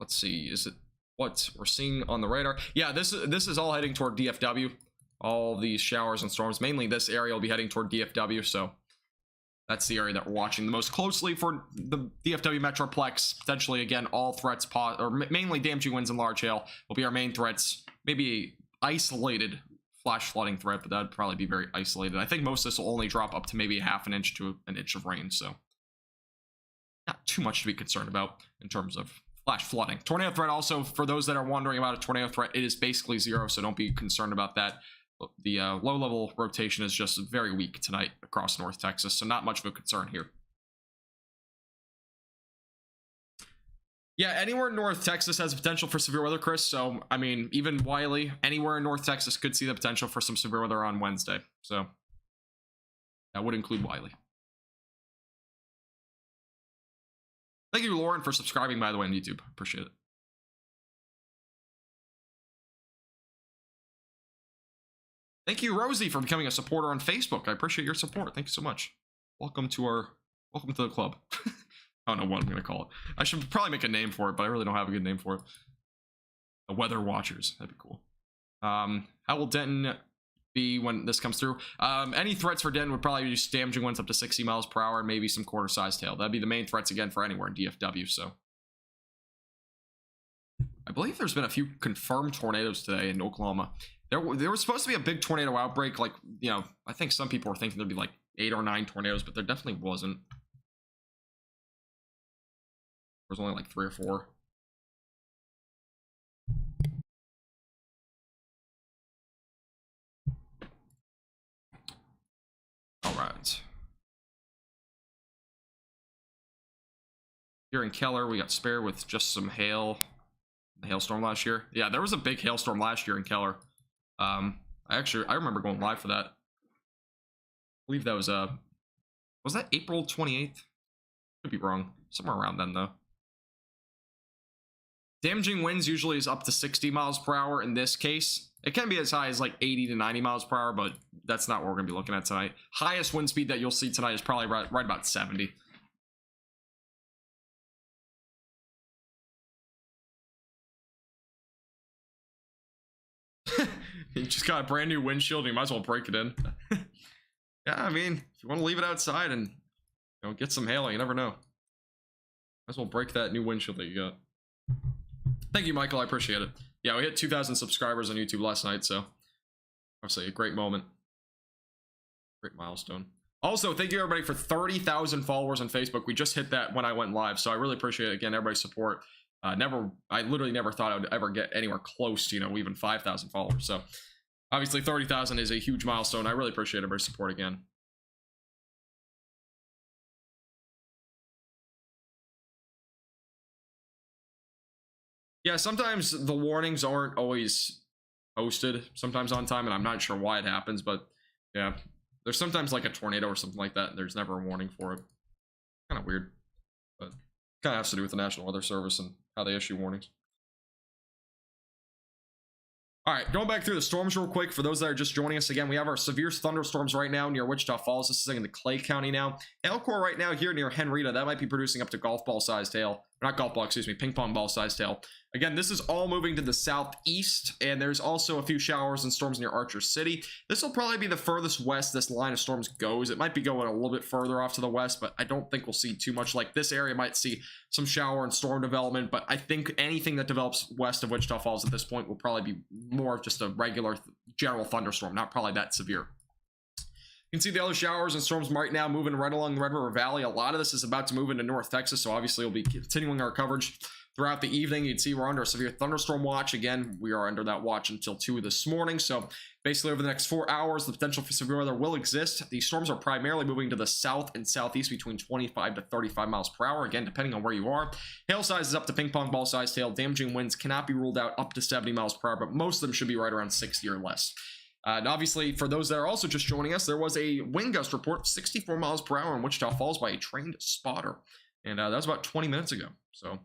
Speaker 1: Let's see, is it what we're seeing on the radar? Yeah, this is all heading toward DFW. All these showers and storms, mainly this area will be heading toward DFW, so. That's the area that we're watching the most closely for the DFW Metroplex. Potentially, again, all threats, or mainly damaging winds and large hail will be our main threats. Maybe isolated flash flooding threat, but that would probably be very isolated. I think most of this will only drop up to maybe ½ an inch to an inch of rain, so not too much to be concerned about in terms of flash flooding. Tornado threat also, for those that are wondering about a tornado threat, it is basically 0, so don't be concerned about that. The low-level rotation is just very weak tonight across North Texas, so not much of a concern here. Yeah, anywhere in North Texas has potential for severe weather, Chris. So, I mean, even Wiley, anywhere in North Texas could see the potential for some severe weather on Wednesday. So, that would include Wiley. Thank you, Lauren, for subscribing, by the way, on YouTube. Appreciate it. Thank you, Rosie, for becoming a supporter on Facebook. I appreciate your support. Thank you so much. Welcome to the club. I don't know what I'm going to call it. I should probably make a name for it, but I really don't have a good name for it. The Weather Watchers. That'd be cool. How will Denton be when this comes through? Any threats for Denton would probably be just damaging winds up to 60 miles per hour and maybe some quarter-sized hail. That'd be the main threats, again, for anywhere in DFW, so. I believe there's been a few confirmed tornadoes today in Oklahoma. There was supposed to be a big tornado outbreak, like, you know, I think some people were thinking there'd be like 8 or 9 tornadoes, but there definitely wasn't. There was only like 3 or 4. All right. Here in Keller, we got spared with just some hail. The hailstorm last year. Yeah, there was a big hailstorm last year in Keller. I remember going live for that. I believe that was that April 28th? Could be wrong. Somewhere around then though. Damaging winds usually is up to 60 miles per hour. In this case, it can be as high as like 80 to 90 miles per hour, but that's not what we're gonna be looking at tonight. Highest wind speed that you'll see tonight is probably right about 70. You just got a brand new windshield and you might as well break it in. Yeah, I mean, if you want to leave it outside and get some hail, you never know. Might as well break that new windshield that you got. Thank you, Michael. I appreciate it. Yeah, we hit 2,000 subscribers on YouTube last night, so obviously a great moment. Great milestone. Also, thank you everybody for 30,000 followers on Facebook. We just hit that when I went live, so I really appreciate it. Again, everybody's support. I literally never thought I would ever get anywhere close to, even 5,000 followers. So obviously 30,000 is a huge milestone. I really appreciate everybody's support again. Yeah, sometimes the warnings aren't always posted, sometimes on time, and I'm not sure why it happens, but yeah, there's sometimes like a tornado or something like that, and there's never a warning for it. Kind of weird, but kind of has to do with the National Weather Service and how they issue warnings. All right, going back through the storms real quick. For those that are just joining us again, we have our severe thunderstorms right now near Wichita Falls. This is in the Clay County now. Hail core right now here near Henrietta. That might be producing up to golf ball sized hail. Not golf ball, excuse me, ping pong ball sized hail. Again, this is all moving to the southeast, and there's also a few showers and storms near Archer City. This will probably be the furthest west this line of storms goes. It might be going a little bit further off to the west, but I don't think we'll see too much. Like this area might see some shower and storm development, but I think anything that develops west of Wichita Falls at this point will probably be more of just a regular general thunderstorm, not probably that severe. You can see the other showers and storms right now moving right along the Red River Valley. A lot of this is about to move into North Texas, so obviously we'll be continuing our coverage throughout the evening. You'd see we're under a severe thunderstorm watch. Again, we are under that watch until 2 this morning. So basically over the next 4 hours, the potential for severe weather will exist. These storms are primarily moving to the south and southeast between 25 to 35 miles per hour. Again, depending on where you are. Hail size is up to ping pong ball sized hail. Damaging winds cannot be ruled out up to 70 miles per hour, but most of them should be right around 60 or less. And obviously, for those that are also just joining us, there was a wind gust report of 64 miles per hour in Wichita Falls by a trained spotter. And that was about 20 minutes ago. So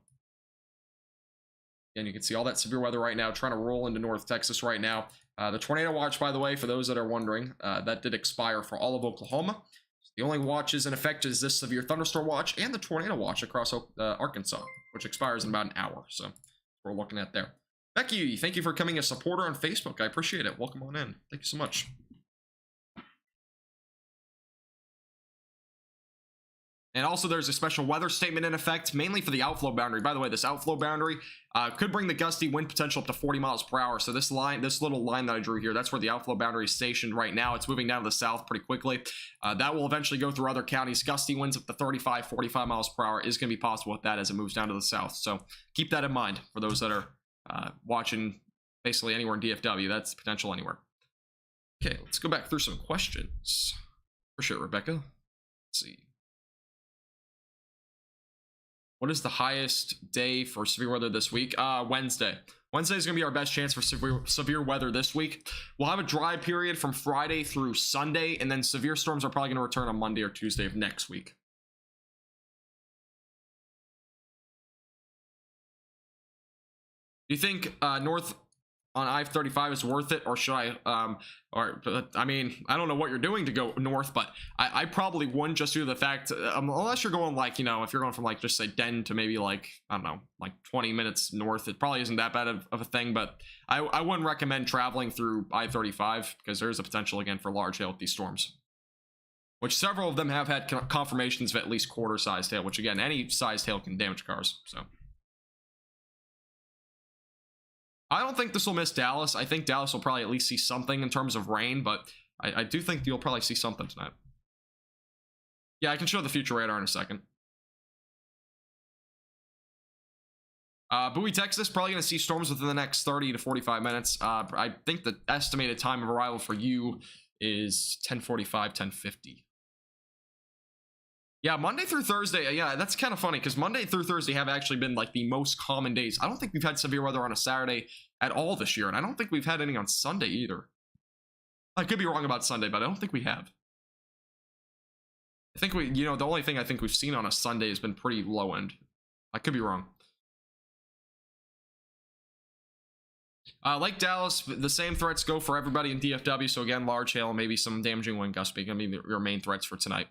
Speaker 1: again, you can see all that severe weather right now trying to roll into North Texas right now. The tornado watch, by the way, for those that are wondering, that did expire for all of Oklahoma. The only watches in effect is this severe thunderstorm watch and the tornado watch across Arkansas, which expires in about an hour. So we're looking at there. Becky, thank you for becoming a supporter on Facebook. I appreciate it. Welcome on in. Thank you so much. And also there's a special weather statement in effect, mainly for the outflow boundary. By the way, this outflow boundary could bring the gusty wind potential up to 40 miles per hour. So this little line that I drew here, that's where the outflow boundary is stationed right now. It's moving down to the south pretty quickly. That will eventually go through other counties. Gusty winds up to 35, 45 miles per hour is going to be possible with that as it moves down to the south. So keep that in mind for those that are watching basically anywhere in DFW. That's potential anywhere. Okay, let's go back through some questions. Appreciate it, Rebecca. Let's see. What is the highest day for severe weather this week? Wednesday. Wednesday is going to be our best chance for severe weather this week. We'll have a dry period from Friday through Sunday, and then severe storms are probably going to return on Monday or Tuesday of next week. Do you think north on I-35 is worth it, or should I I mean, I don't know what you're doing to go north, but I probably wouldn't, just due to the fact unless you're going like, if you're going from like just say Den to maybe like, I don't know, like 20 minutes north, it probably isn't that bad of a thing. But I wouldn't recommend traveling through I-35 because there's a potential again for large hail with these storms, which several of them have had confirmations of at least quarter-sized hail, which again, any sized hail can damage cars. So I don't think this will miss Dallas. I think Dallas will probably at least see something in terms of rain, but I do think you'll probably see something tonight. Yeah, I can show the future radar in a second. Bowie, Texas, probably going to see storms within the next 30 to 45 minutes. I think the estimated time of arrival for you is 10:45, 10:50. Yeah, Monday through Thursday. Yeah, that's kind of funny because Monday through Thursday have actually been like the most common days. I don't think we've had severe weather on a Saturday at all this year, and I don't think we've had any on Sunday either. I could be wrong about Sunday, but I don't think we have. I think the only thing I think we've seen on a Sunday has been pretty low end. I could be wrong. Like Dallas, the same threats go for everybody in DFW. So again, large hail, maybe some damaging wind gusts being going to be your main threats for tonight.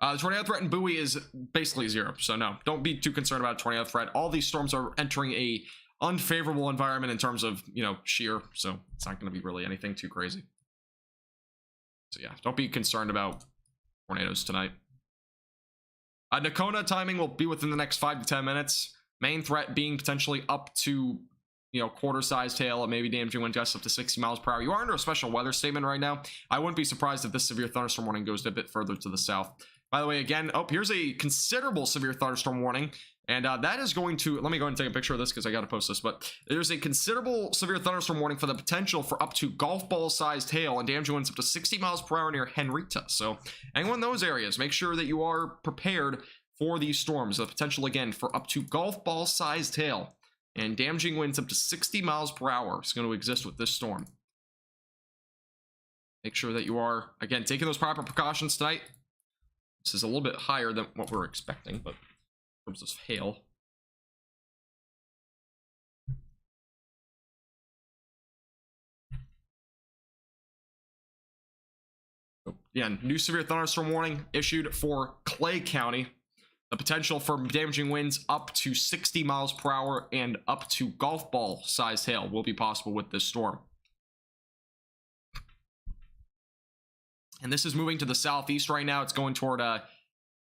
Speaker 1: The tornado threat in Bowie is basically 0. So no, don't be too concerned about a tornado threat. All these storms are entering a unfavorable environment in terms of, shear. So it's not going to be really anything too crazy. So yeah, don't be concerned about tornadoes tonight. Nakona timing will be within the next 5 to 10 minutes. Main threat being potentially up to quarter-sized hail and maybe damaging wind gusts up to 60 miles per hour. You are under a special weather statement right now. I wouldn't be surprised if this severe thunderstorm warning goes a bit further to the south. By the way, again, here's a considerable severe thunderstorm warning, and that is going to, let me go ahead and take a picture of this because I got to post this, but there's a considerable severe thunderstorm warning for the potential for up to golf ball-sized hail and damaging winds up to 60 miles per hour near Henrietta. So anyone in those areas, make sure that you are prepared for these storms. The potential, again, for up to golf ball-sized hail and damaging winds up to 60 miles per hour is going to exist with this storm. Make sure that you are, again, taking those proper precautions tonight. This is a little bit higher than what we're expecting, but in terms of hail. Again, new severe thunderstorm warning issued for Clay County. The potential for damaging winds up to 60 miles per hour and up to golf ball sized hail will be possible with this storm. And this is moving to the southeast right now. It's going toward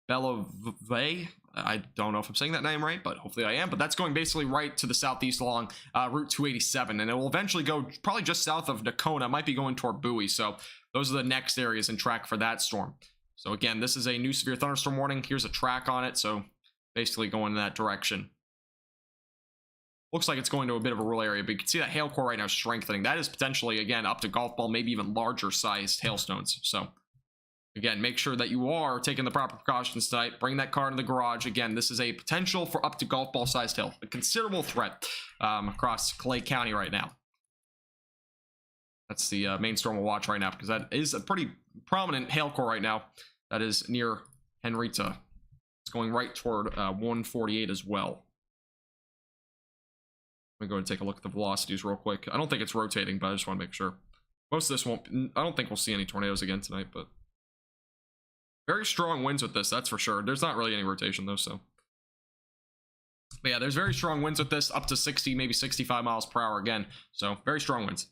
Speaker 1: Bellevue. I don't know if I'm saying that name right, but hopefully I am. But that's going basically right to the southeast along Route 287. And it will eventually go probably just south of Nakona. It might be going toward Bowie. So those are the next areas in track for that storm. So again, this is a new severe thunderstorm warning. Here's a track on it. So basically going in that direction. Looks like it's going to a bit of a rural area, but you can see that hail core right now strengthening. That is potentially, again, up to golf ball, maybe even larger sized hailstones. So again, make sure that you are taking the proper precautions tonight. Bring that car to the garage. Again, this is a potential for up to golf ball sized hail. A considerable threat across Clay County right now. That's the main storm we'll watch right now, because that is a pretty prominent hail core right now. That is near Henrietta. It's going right toward 148 as well. Let me go and take a look at the velocities real quick. I don't think it's rotating, but I just want to make sure. Most of this won't, I don't think we'll see any tornadoes again tonight, but very strong winds with this, that's for sure. There's not really any rotation though, so. But yeah, there's very strong winds with this, up to 60, maybe 65 miles per hour again. So very strong winds.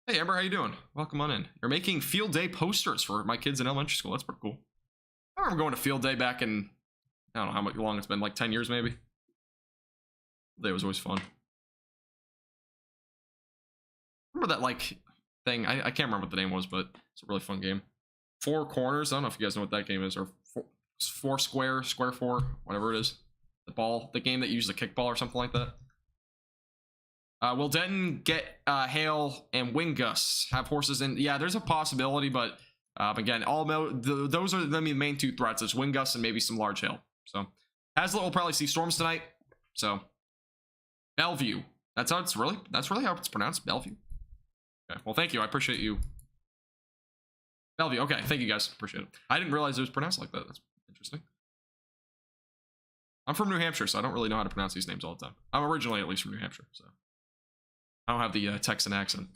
Speaker 1: Hey Amber, how you doing? Welcome on in. You're making field day posters for my kids in elementary school. That's pretty cool. I remember going to field day back in, I don't know how much long it's been, like 10 years maybe. Day was always fun. Remember that like thing? I can't remember what the name was, but it's a really fun game. Four Corners. I don't know if you guys know what that game is, or four square, square four, whatever it is. The ball, the game that used a kickball or something like that. Will Denton get hail and wind gusts? Have horses in? Yeah, there's a possibility, but again, those are the main two threats. It's wind gusts and maybe some large hail. So Hazlitt will probably see storms tonight. So Bellevue. That's really how it's pronounced. Bellevue. Okay. Well, thank you. I appreciate you. Bellevue. Okay. Thank you guys. Appreciate it. I didn't realize it was pronounced like that. That's interesting. I'm from New Hampshire, so I don't really know how to pronounce these names all the time. I'm originally at least from New Hampshire, so I don't have the Texan accent.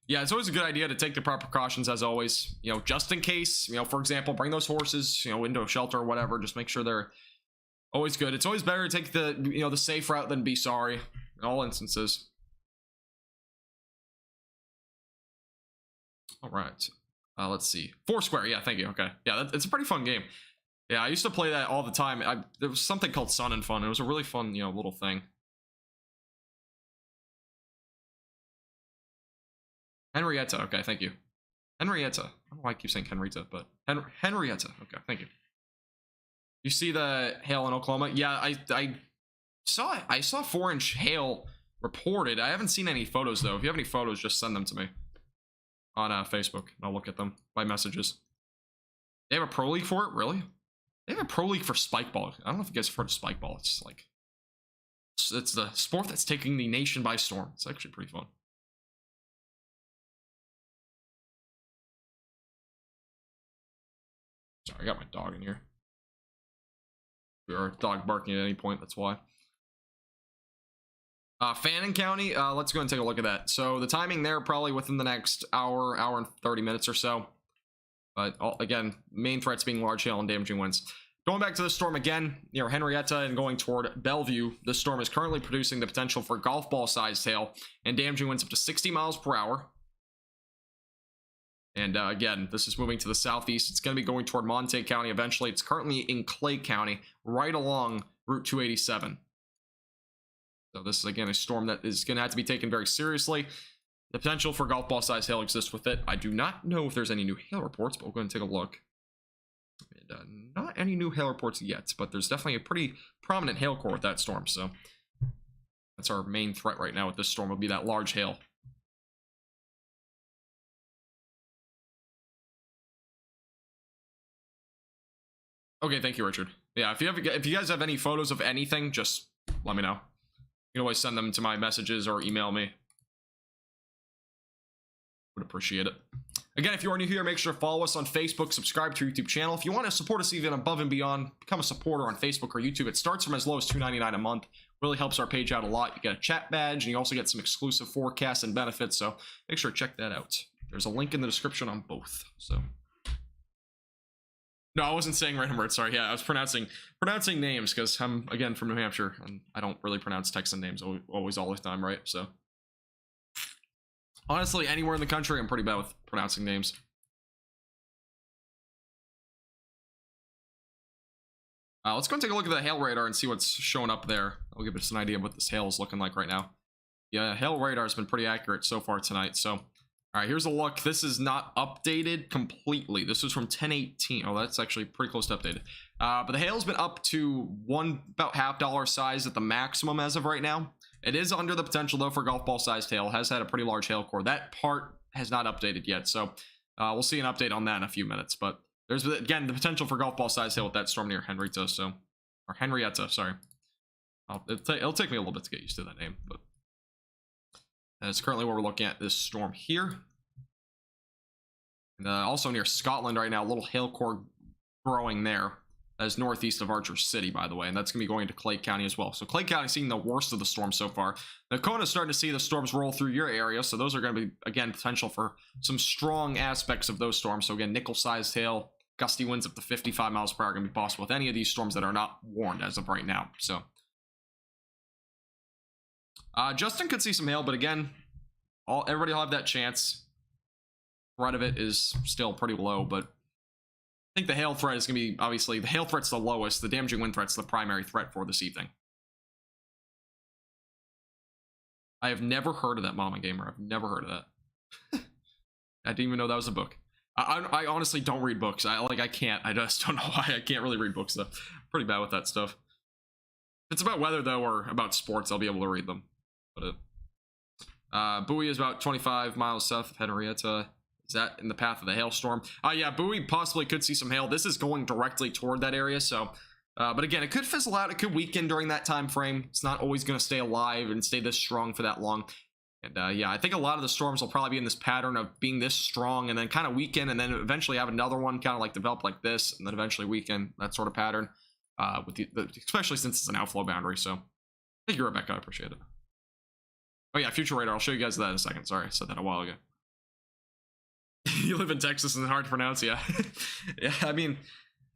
Speaker 1: Yeah, it's always a good idea to take the proper precautions as always, just in case, for example, bring those horses, into a shelter or whatever. Just make sure they're always good. It's always better to take the, the safe route than be sorry in all instances. All right. Let's see. Foursquare. Yeah, thank you. Okay. Yeah, it's a pretty fun game. Yeah, I used to play that all the time. There was something called Sun and Fun. It was a really fun, little thing. Henrietta. Okay, thank you. Henrietta. I don't know why I keep saying Henrietta, but Henrietta. Okay, thank you. You see the hail in Oklahoma? Yeah, I saw it. I saw 4-inch hail reported. I haven't seen any photos though. If you have any photos, just send them to me on Facebook. I'll look at them by messages. They have a pro league for it? Really? They have a pro league for spike ball. I don't know if you guys have heard of spike ball. It's like it's the sport that's taking the nation by storm. It's actually pretty fun. Sorry, I got my dog in here. Or dog barking at any point, that's why. Fannin County, let's go and take a look at that. So the timing there, probably within the next hour and 30 minutes or so. But again, main threats being large hail and damaging winds. Going back to the storm again, near Henrietta and going toward Bellevue, the storm is currently producing the potential for golf ball sized hail and damaging winds up to 60 miles per hour. And again, this is moving to the southeast. It's going to be going toward Monte County eventually. It's currently in Clay County, right along Route 287. So this is, again, a storm that is going to have to be taken very seriously. The potential for golf ball size hail exists with it. I do not know if there's any new hail reports, but we'll go and take a look. And, not any new hail reports yet, but there's definitely a pretty prominent hail core with that storm. So that's our main threat right now with this storm, will be that large hail. Okay, thank you, Richard. Yeah, if you guys have any photos of anything, just let me know. You can always send them to my messages or email me. Would appreciate it. Again, if you are new here, make sure to follow us on Facebook, subscribe to our YouTube channel. If you want to support us even above and beyond, become a supporter on Facebook or YouTube. It starts from as low as $2.99 a month. Really helps our page out a lot. You get a chat badge, and you also get some exclusive forecasts and benefits, so make sure to check that out. There's a link in the description on both, so... No, I wasn't saying random words, sorry. Yeah, I was pronouncing names, because I'm, again, from New Hampshire, and I don't really pronounce Texan names always all the time, right? So, honestly, anywhere in the country, I'm pretty bad with pronouncing names. Let's go and take a look at the hail radar and see what's showing up there. I'll give us an idea of what this hail is looking like right now. Yeah, hail radar has been pretty accurate so far tonight, so... All right, here's a look. This is not updated completely. This was from 10/18. Oh, that's actually pretty close to updated. But the hail's been up to about $half size at the maximum as of right now. It is under the potential, though, for golf ball sized hail. It has had a pretty large hail core. That part has not updated yet, so we'll see an update on that in a few minutes. But there's, again, the potential for golf ball sized hail with that storm near Henrietta, or Henrietta, sorry. It'll take me a little bit to get used to that name, but that's currently what we're looking at, this storm here. And also near Scotland right now, a little hail core growing there. That is northeast of Archer City, by the way, and that's going to be going to Clay County as well. So Clay County seeing the worst of the storm so far. Nakona's starting to see the storms roll through your area, so those are going to be, again, potential for some strong aspects of those storms. So again, nickel-sized hail, gusty winds up to 55 miles per hour are going to be possible with any of these storms that are not warned as of right now. So Justin could see some hail, but again, everybody will have that chance. Threat of it is still pretty low, but I think the hail threat is going to be, obviously, the hail threat's the lowest. The damaging wind threat's the primary threat for this evening. I have never heard of that, Mama Gamer. I've never heard of that. I didn't even know that was a book. I honestly don't read books. I can't. I just don't know why. I can't really read books, though. Pretty bad with that stuff. If it's about weather, though, or about sports, I'll be able to read them. But Bowie is about 25 miles south of Henrietta. Is that in the path of the hailstorm? Yeah, Bowie possibly could see some hail. This is going directly toward that area, so... but again, it could fizzle out. It could weaken during that time frame. It's not always going to stay alive and stay this strong for that long. And yeah, I think a lot of the storms will probably be in this pattern of being this strong and then kind of weaken and then eventually have another one kind of like develop like this and then eventually weaken, that sort of pattern. With especially since it's an outflow boundary, so... Thank you, Rebecca. I appreciate it. Oh yeah, future radar. I'll show you guys that in a second. Sorry, I said that a while ago. You live in Texas and it's hard to pronounce, yeah. Yeah, I mean,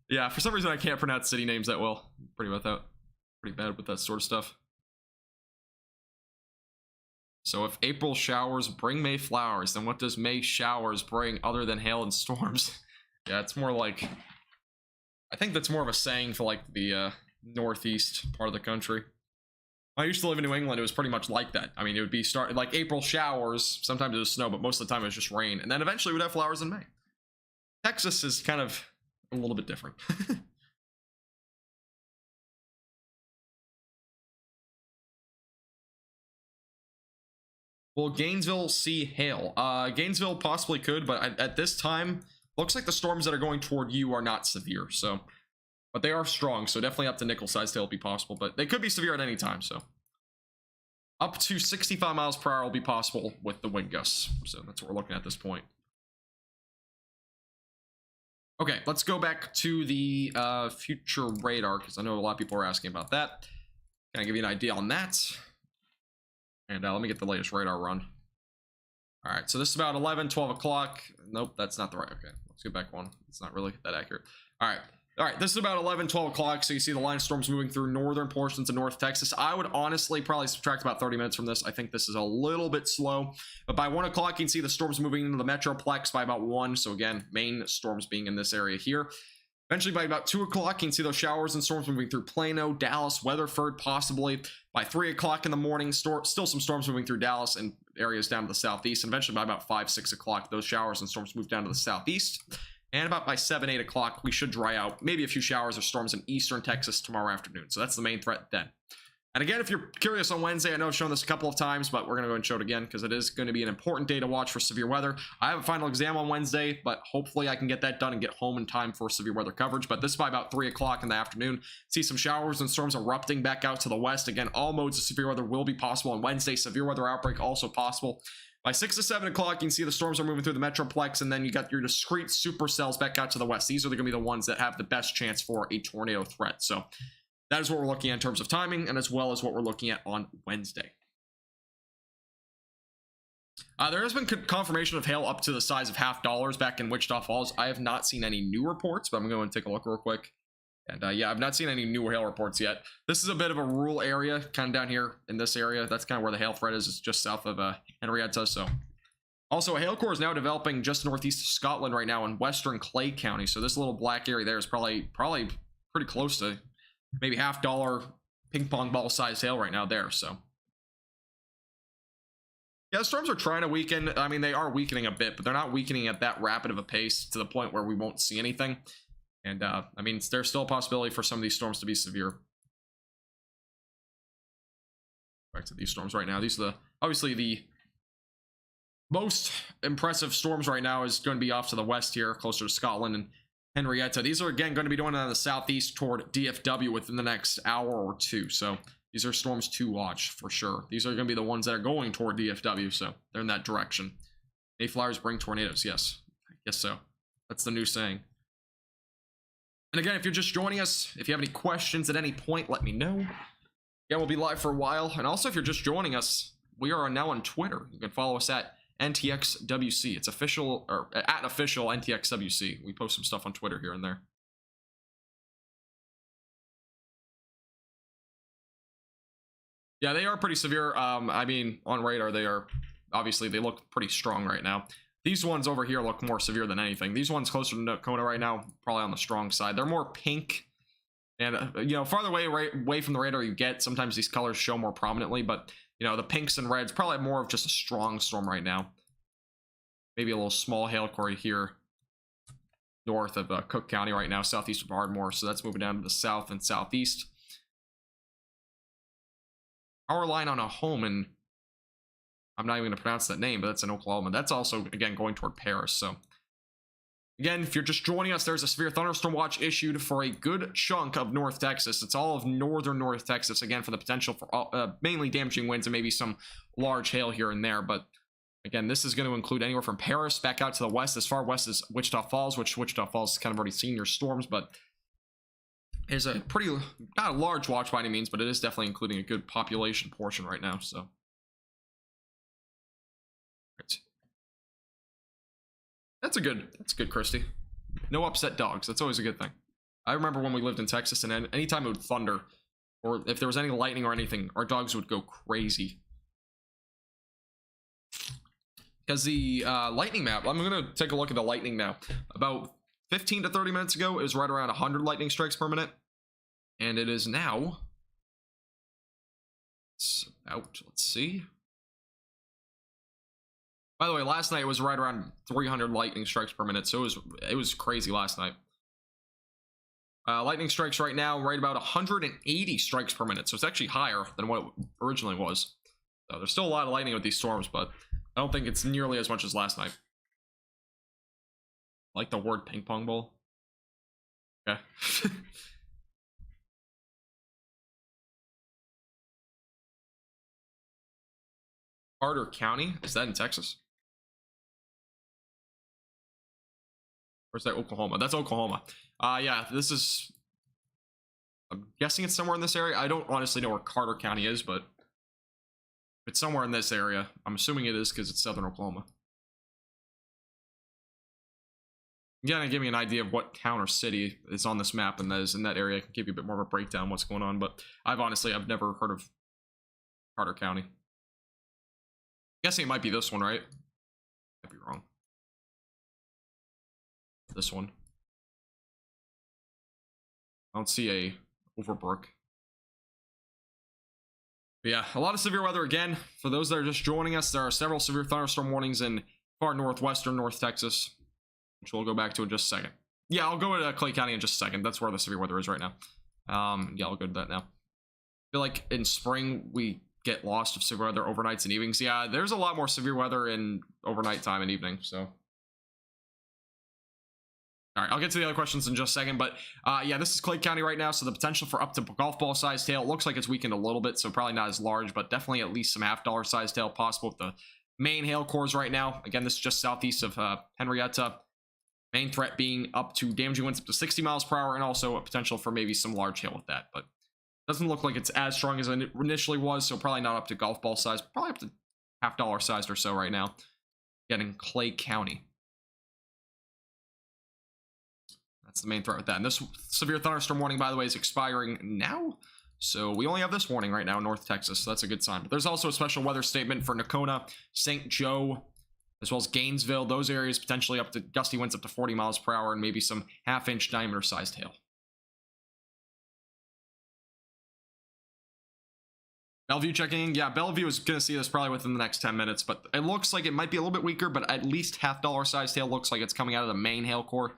Speaker 1: yeah, for some reason I can't pronounce city names that well. Pretty bad with that sort of stuff. So if April showers bring May flowers, then what does May showers bring other than hail and storms? Yeah, it's more like, I think that's more of a saying for like the northeast part of the country. I used to live in New England. It was pretty much like that. I mean, it would be start like April showers. Sometimes it was snow, but most of the time it was just rain. And then eventually we'd have flowers in May. Texas is kind of a little bit different. Will Gainesville see hail? Gainesville possibly could, but at this time, looks like the storms that are going toward you are not severe. So, but they are strong. So definitely up to nickel-sized hail will be possible, but they could be severe at any time. So up to 65 miles per hour will be possible with the wind gusts. So that's what we're looking at this point. Okay, let's go back to the future radar, because I know a lot of people are asking about that. Can I give you an idea on that? And let me get the latest radar run. All right, so this is about 11, 12 o'clock. Nope, that's not the right. Okay, let's get back one. It's not really that accurate. All right, this is about 11, 12 o'clock. So you see the line of storms moving through northern portions of North Texas. I would honestly probably subtract about 30 minutes from this. I think this is a little bit slow. But by 1 o'clock, you can see the storms moving into the Metroplex by about 1. So again, main storms being in this area here. Eventually, by about 2 o'clock, you can see those showers and storms moving through Plano, Dallas, Weatherford, possibly. By 3 o'clock in the morning, still some storms moving through Dallas and areas down to the southeast. And eventually, by about 5, 6 o'clock, those showers and storms move down to the southeast. And about by 7, 8 o'clock, we should dry out. Maybe a few showers or storms in eastern Texas tomorrow afternoon. So that's the main threat then. And again, if you're curious on Wednesday, I know I've shown this a couple of times, but we're going to go and show it again because it is going to be an important day to watch for severe weather. I have a final exam on Wednesday, but hopefully I can get that done and get home in time for severe weather coverage. But this is by about 3 o'clock in the afternoon. See some showers and storms erupting back out to the west. Again, all modes of severe weather will be possible on Wednesday. Severe weather outbreak also possible. By 6 to 7 o'clock, you can see the storms are moving through the Metroplex, and then you got your discrete supercells back out to the west. These are going to be the ones that have the best chance for a tornado threat. So that is what we're looking at in terms of timing, and as well as what we're looking at on Wednesday. There has been confirmation of hail up to the size of $50 back in Wichita Falls. I have not seen any new reports, but I'm going to take a look real quick. And yeah, I've not seen any new hail reports yet. This is a bit of a rural area, kind of down here in this area. That's kind of where the hail threat is. It's just south of Henrietta. So, also, a hail core is now developing just northeast of Scotland right now in western Clay County. So this little black area there is probably pretty close to maybe $50 ping pong ball size hail right now there. So yeah, the storms are trying to weaken. I mean, they are weakening a bit, but they're not weakening at that rapid of a pace to the point where we won't see anything. And I mean, there's still a possibility for some of these storms to be severe. Back to these storms right now. These are obviously the most impressive storms right now is going to be off to the west here, closer to Scotland and Henrietta. These are again going to be doing on the southeast toward DFW within the next hour or two. So these are storms to watch for sure. These are going to be the ones that are going toward DFW. So they're in that direction. Mayflowers bring tornadoes. Yes, I guess so. That's the new saying. And again, if you're just joining us, if you have any questions at any point, let me know. Yeah, we'll be live for a while. And also, if you're just joining us, we are now on Twitter. You can follow us at NTXWC. It's official, or at official NTXWC. We post some stuff on Twitter here and there. Yeah, they are pretty severe. I mean, on radar, they are, obviously, they look pretty strong right now. These ones over here look more severe than anything. These ones closer to Nakona right now, probably on the strong side. They're more pink. And, you know, farther away from the radar you get, sometimes these colors show more prominently. But, you know, the pinks and reds, probably more of just a strong storm right now. Maybe a little small hail core here north of Cook County right now, southeast of Ardmore. So that's moving down to the south and southeast. Power line on a home in, I'm not even going to pronounce that name, but that's in Oklahoma. That's also, again, going toward Paris. So, again, if you're just joining us, there's a severe thunderstorm watch issued for a good chunk of North Texas. It's all of northern North Texas, again, for the potential for mainly damaging winds and maybe some large hail here and there. But, again, this is going to include anywhere from Paris back out to the west, as far west as Wichita Falls, which Wichita Falls has kind of already seen your storms, but is a pretty, not a large watch by any means, but it is definitely including a good population portion right now. So, That's good, Christy. No upset dogs. That's always a good thing. I remember when we lived in Texas, and anytime it would thunder, or if there was any lightning or anything, our dogs would go crazy. Because the lightning map, I'm going to take a look at the lightning now. About 15 to 30 minutes ago, it was right around 100 lightning strikes per minute. And it is now It's out. Let's see. By the way, last night it was right around 300 lightning strikes per minute, so it was crazy last night. Lightning strikes right now right about 180 strikes per minute, so it's actually higher than what it originally was. So there's still a lot of lightning with these storms, but I don't think it's nearly as much as last night. I like the word ping pong ball. Okay. Carter County, is that in Texas? Or is that Oklahoma? That's Oklahoma. Yeah, this is, I'm guessing it's somewhere in this area. I don't honestly know where Carter County is, but it's somewhere in this area. I'm assuming it is because it's southern Oklahoma. Yeah, give me an idea of what town or city is on this map and that is in that area. I can give you a bit more of a breakdown of what's going on, but I've never heard of Carter County. I'm guessing it might be this one, right? Might be wrong. This one. I don't see a Overbrook. But yeah, a lot of severe weather again. For those that are just joining us, there are several severe thunderstorm warnings in far northwestern North Texas, which we'll go back to in just a second. Yeah, I'll go to Clay County in just a second. That's where the severe weather is right now. Yeah, I'll go to that now. I feel like in spring we get lost of severe weather overnights and evenings. Yeah, there's a lot more severe weather in overnight time and evening, so. All right, I'll get to the other questions in just a second, but yeah, this is Clay County right now, so the potential for up to golf ball sized hail looks like it's weakened a little bit, so probably not as large, but definitely at least some $half sized hail possible with the main hail cores right now. Again, this is just southeast of Henrietta. Main threat being up to damaging winds up to 60 miles per hour, and also a potential for maybe some large hail with that, but doesn't look like it's as strong as it initially was, so probably not up to golf ball size, probably up to $half sized or so right now. Getting Clay County. That's the main threat with that. And this severe thunderstorm warning, by the way, is expiring now. So we only have this warning right now in North Texas. So that's a good sign. But there's also a special weather statement for Nocona, St. Joe, as well as Gainesville. Those areas potentially up to gusty winds up to 40 miles per hour and maybe some half-inch diameter sized hail. Bellevue checking in. Yeah, Bellevue is going to see this probably within the next 10 minutes. But it looks like it might be a little bit weaker, but at least $half sized hail looks like it's coming out of the main hail core.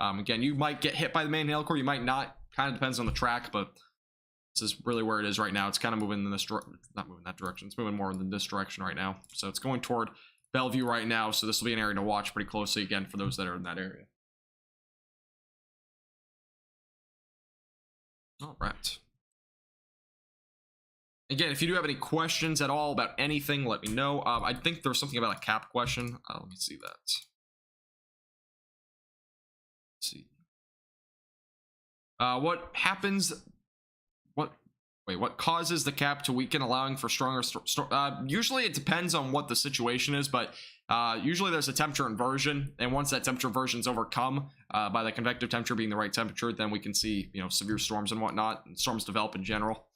Speaker 1: Again, you might get hit by the main hail core, you might not. Kind of depends on the track, but this is really where it is right now. It's kind of moving in this direction. Not moving that direction. It's moving more in this direction right now. So it's going toward Bellevue right now. So this will be an area to watch pretty closely again for those that are in that area. All right. Again, if you do have any questions at all about anything, let me know. I think there was something about a cap question. Let me see that. See what happens, what causes the cap to weaken, allowing for stronger usually it depends on what the situation is, but usually there's a temperature inversion, and once that temperature inversion is overcome by the convective temperature being the right temperature, then we can see, you know, severe storms and whatnot, and storms develop in general.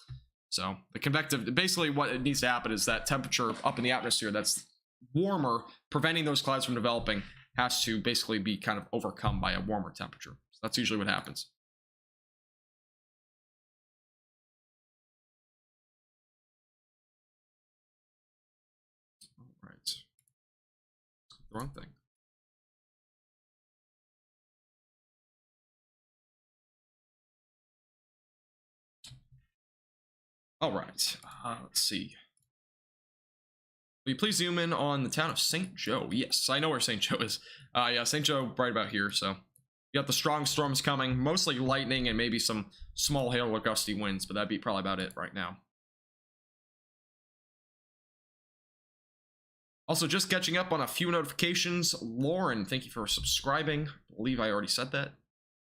Speaker 1: So the convective, basically what it needs to happen is that temperature up in the atmosphere that's warmer, preventing those clouds from developing, has to basically be kind of overcome by a warmer temperature. So that's usually what happens. All right. The wrong thing. All right. Let's see. Will you please zoom in on the town of St. Joe? Yes, I know where St. Joe is. Yeah, St. Joe right about here. So you got the strong storms coming, mostly lightning and maybe some small hail or gusty winds, but that'd be probably about it right now. Also, just catching up on a few notifications. Lauren, thank you for subscribing. I believe I already said that.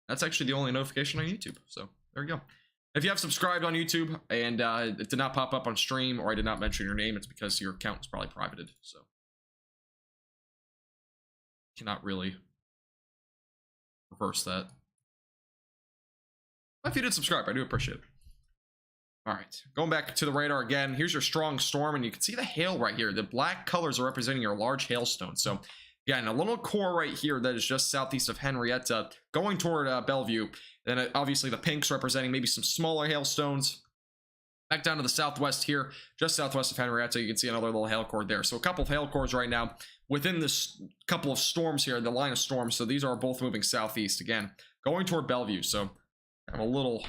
Speaker 1: That's actually the only notification on YouTube. So there you go. If you have subscribed on YouTube and it did not pop up on stream, or I did not mention your name, it's because your account was probably privated. So cannot really reverse that. If you did subscribe, I do appreciate it. All right, going back to the radar again. Here's your strong storm, and you can see the hail right here. The black colors are representing your large hailstone. So again, a little core right here that is just southeast of Henrietta, going toward Bellevue. Then obviously the pinks representing maybe some smaller hailstones. Back down to the southwest here, just southwest of Henrietta, you can see another little hail core there. So a couple of hail cores right now within this couple of storms here, the line of storms. So these are both moving southeast again, going toward Bellevue. So I have a little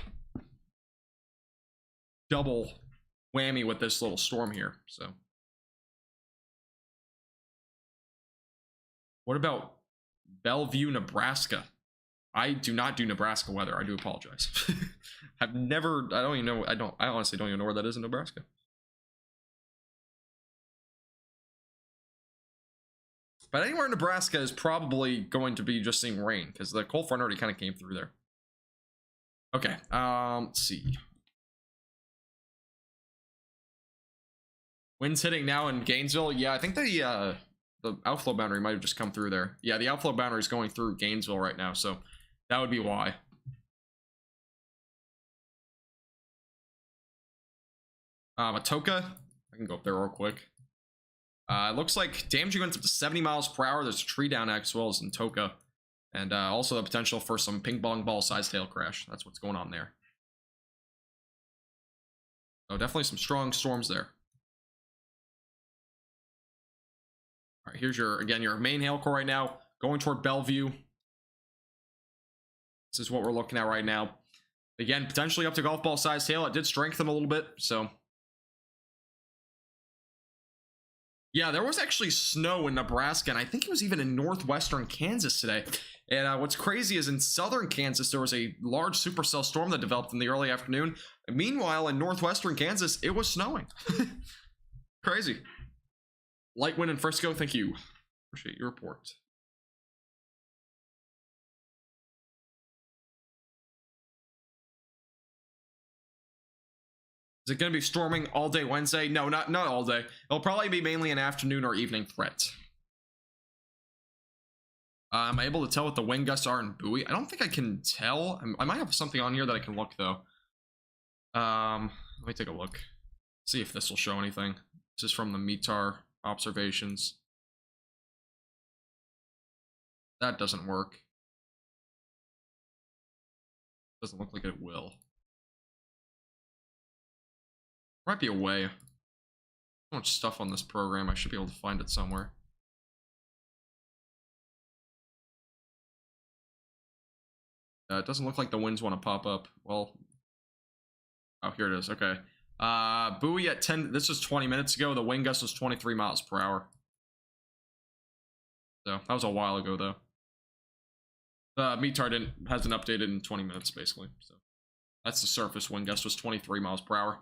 Speaker 1: double whammy with this little storm here. So what about Bellevue, Nebraska? I do not do Nebraska weather. I do apologize. I've never, I don't even know, I honestly don't even know where that is in Nebraska. But anywhere in Nebraska is probably going to be just seeing rain, because the cold front already kind of came through there. Okay, let's see. Winds hitting now in Gainesville. Yeah, I think the outflow boundary might have just come through there. Yeah, the outflow boundary is going through Gainesville right now, so that would be why. Atoka, I can go up there real quick. It looks like damage went up to 70 miles per hour. There's a tree down as well as in Toka. And also the potential for some ping pong ball sized hail crash. That's what's going on there. So definitely some strong storms there. All right, here's your, again, your main hail core right now, going toward Bellevue. This is what we're looking at right now. Again, potentially up to golf ball sized hail. It did strengthen a little bit, so. Yeah, there was actually snow in Nebraska, and I think it was even in northwestern Kansas today. And what's crazy is in southern Kansas, there was a large supercell storm that developed in the early afternoon. Meanwhile, in northwestern Kansas, it was snowing. Crazy. Light wind in Frisco, thank you. Appreciate your report. Is it going to be storming all day Wednesday? No, not all day. It'll probably be mainly an afternoon or evening threat. Am I able to tell what the wind gusts are in Bowie? I don't think I can tell. I might have something on here that I can look, though. Let me take a look. See if this will show anything. This is from the METAR observations. That doesn't work. Doesn't look like it will. Might be a way. So much stuff on this program, I should be able to find it somewhere. It doesn't look like the winds want to pop up. Well, oh, here it is. Okay. Bowie at 10, this was 20 minutes ago. The wind gust was 23 miles per hour. So, that was a while ago, though. METAR hasn't updated in 20 minutes, basically. So, that's the surface wind gust was 23 miles per hour.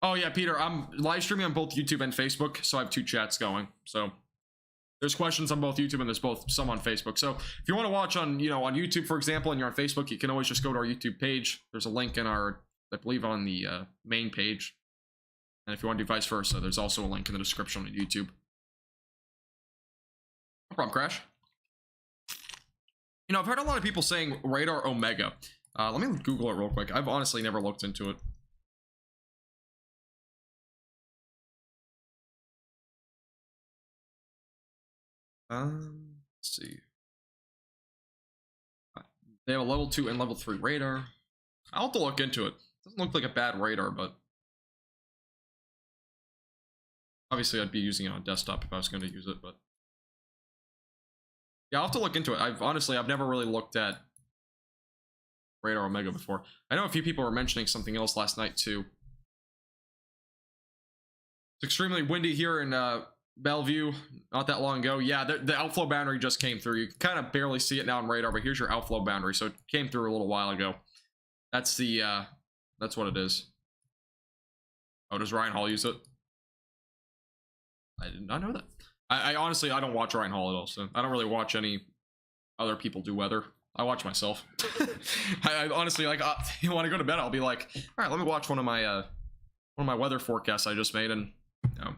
Speaker 1: Oh yeah, Peter, I'm live streaming on both YouTube and Facebook, so I have two chats going. So there's questions on both YouTube and there's some on Facebook. So if you want to watch on, on YouTube, for example, and you're on Facebook, you can always just go to our YouTube page. There's a link in our, I believe, on the main page. And if you want to do vice versa, there's also a link in the description on YouTube. No problem, Crash. I've heard a lot of people saying Radar Omega. Let me Google it real quick. I've honestly never looked into it. Let's see. They have a level 2 and level 3 radar. I'll have to look into it. Doesn't look like a bad radar, but obviously I'd be using it on desktop if I was going to use it, but yeah, I'll have to look into it. I've never really looked at Radar Omega before. I know a few people were mentioning something else last night too. It's extremely windy here in Bellevue not that long ago. Yeah, the outflow boundary just came through. You can kind of barely see it now on radar, but here's your outflow boundary. So it came through a little while ago. That's the that's what it is. Oh, does Ryan Hall use it? I did not know that. I honestly, I don't watch Ryan Hall at all, so I don't really watch any other people do weather. I watch myself. I honestly, like, when I go to bed, I'll be like, all right, let me watch one of my weather forecasts I just made, and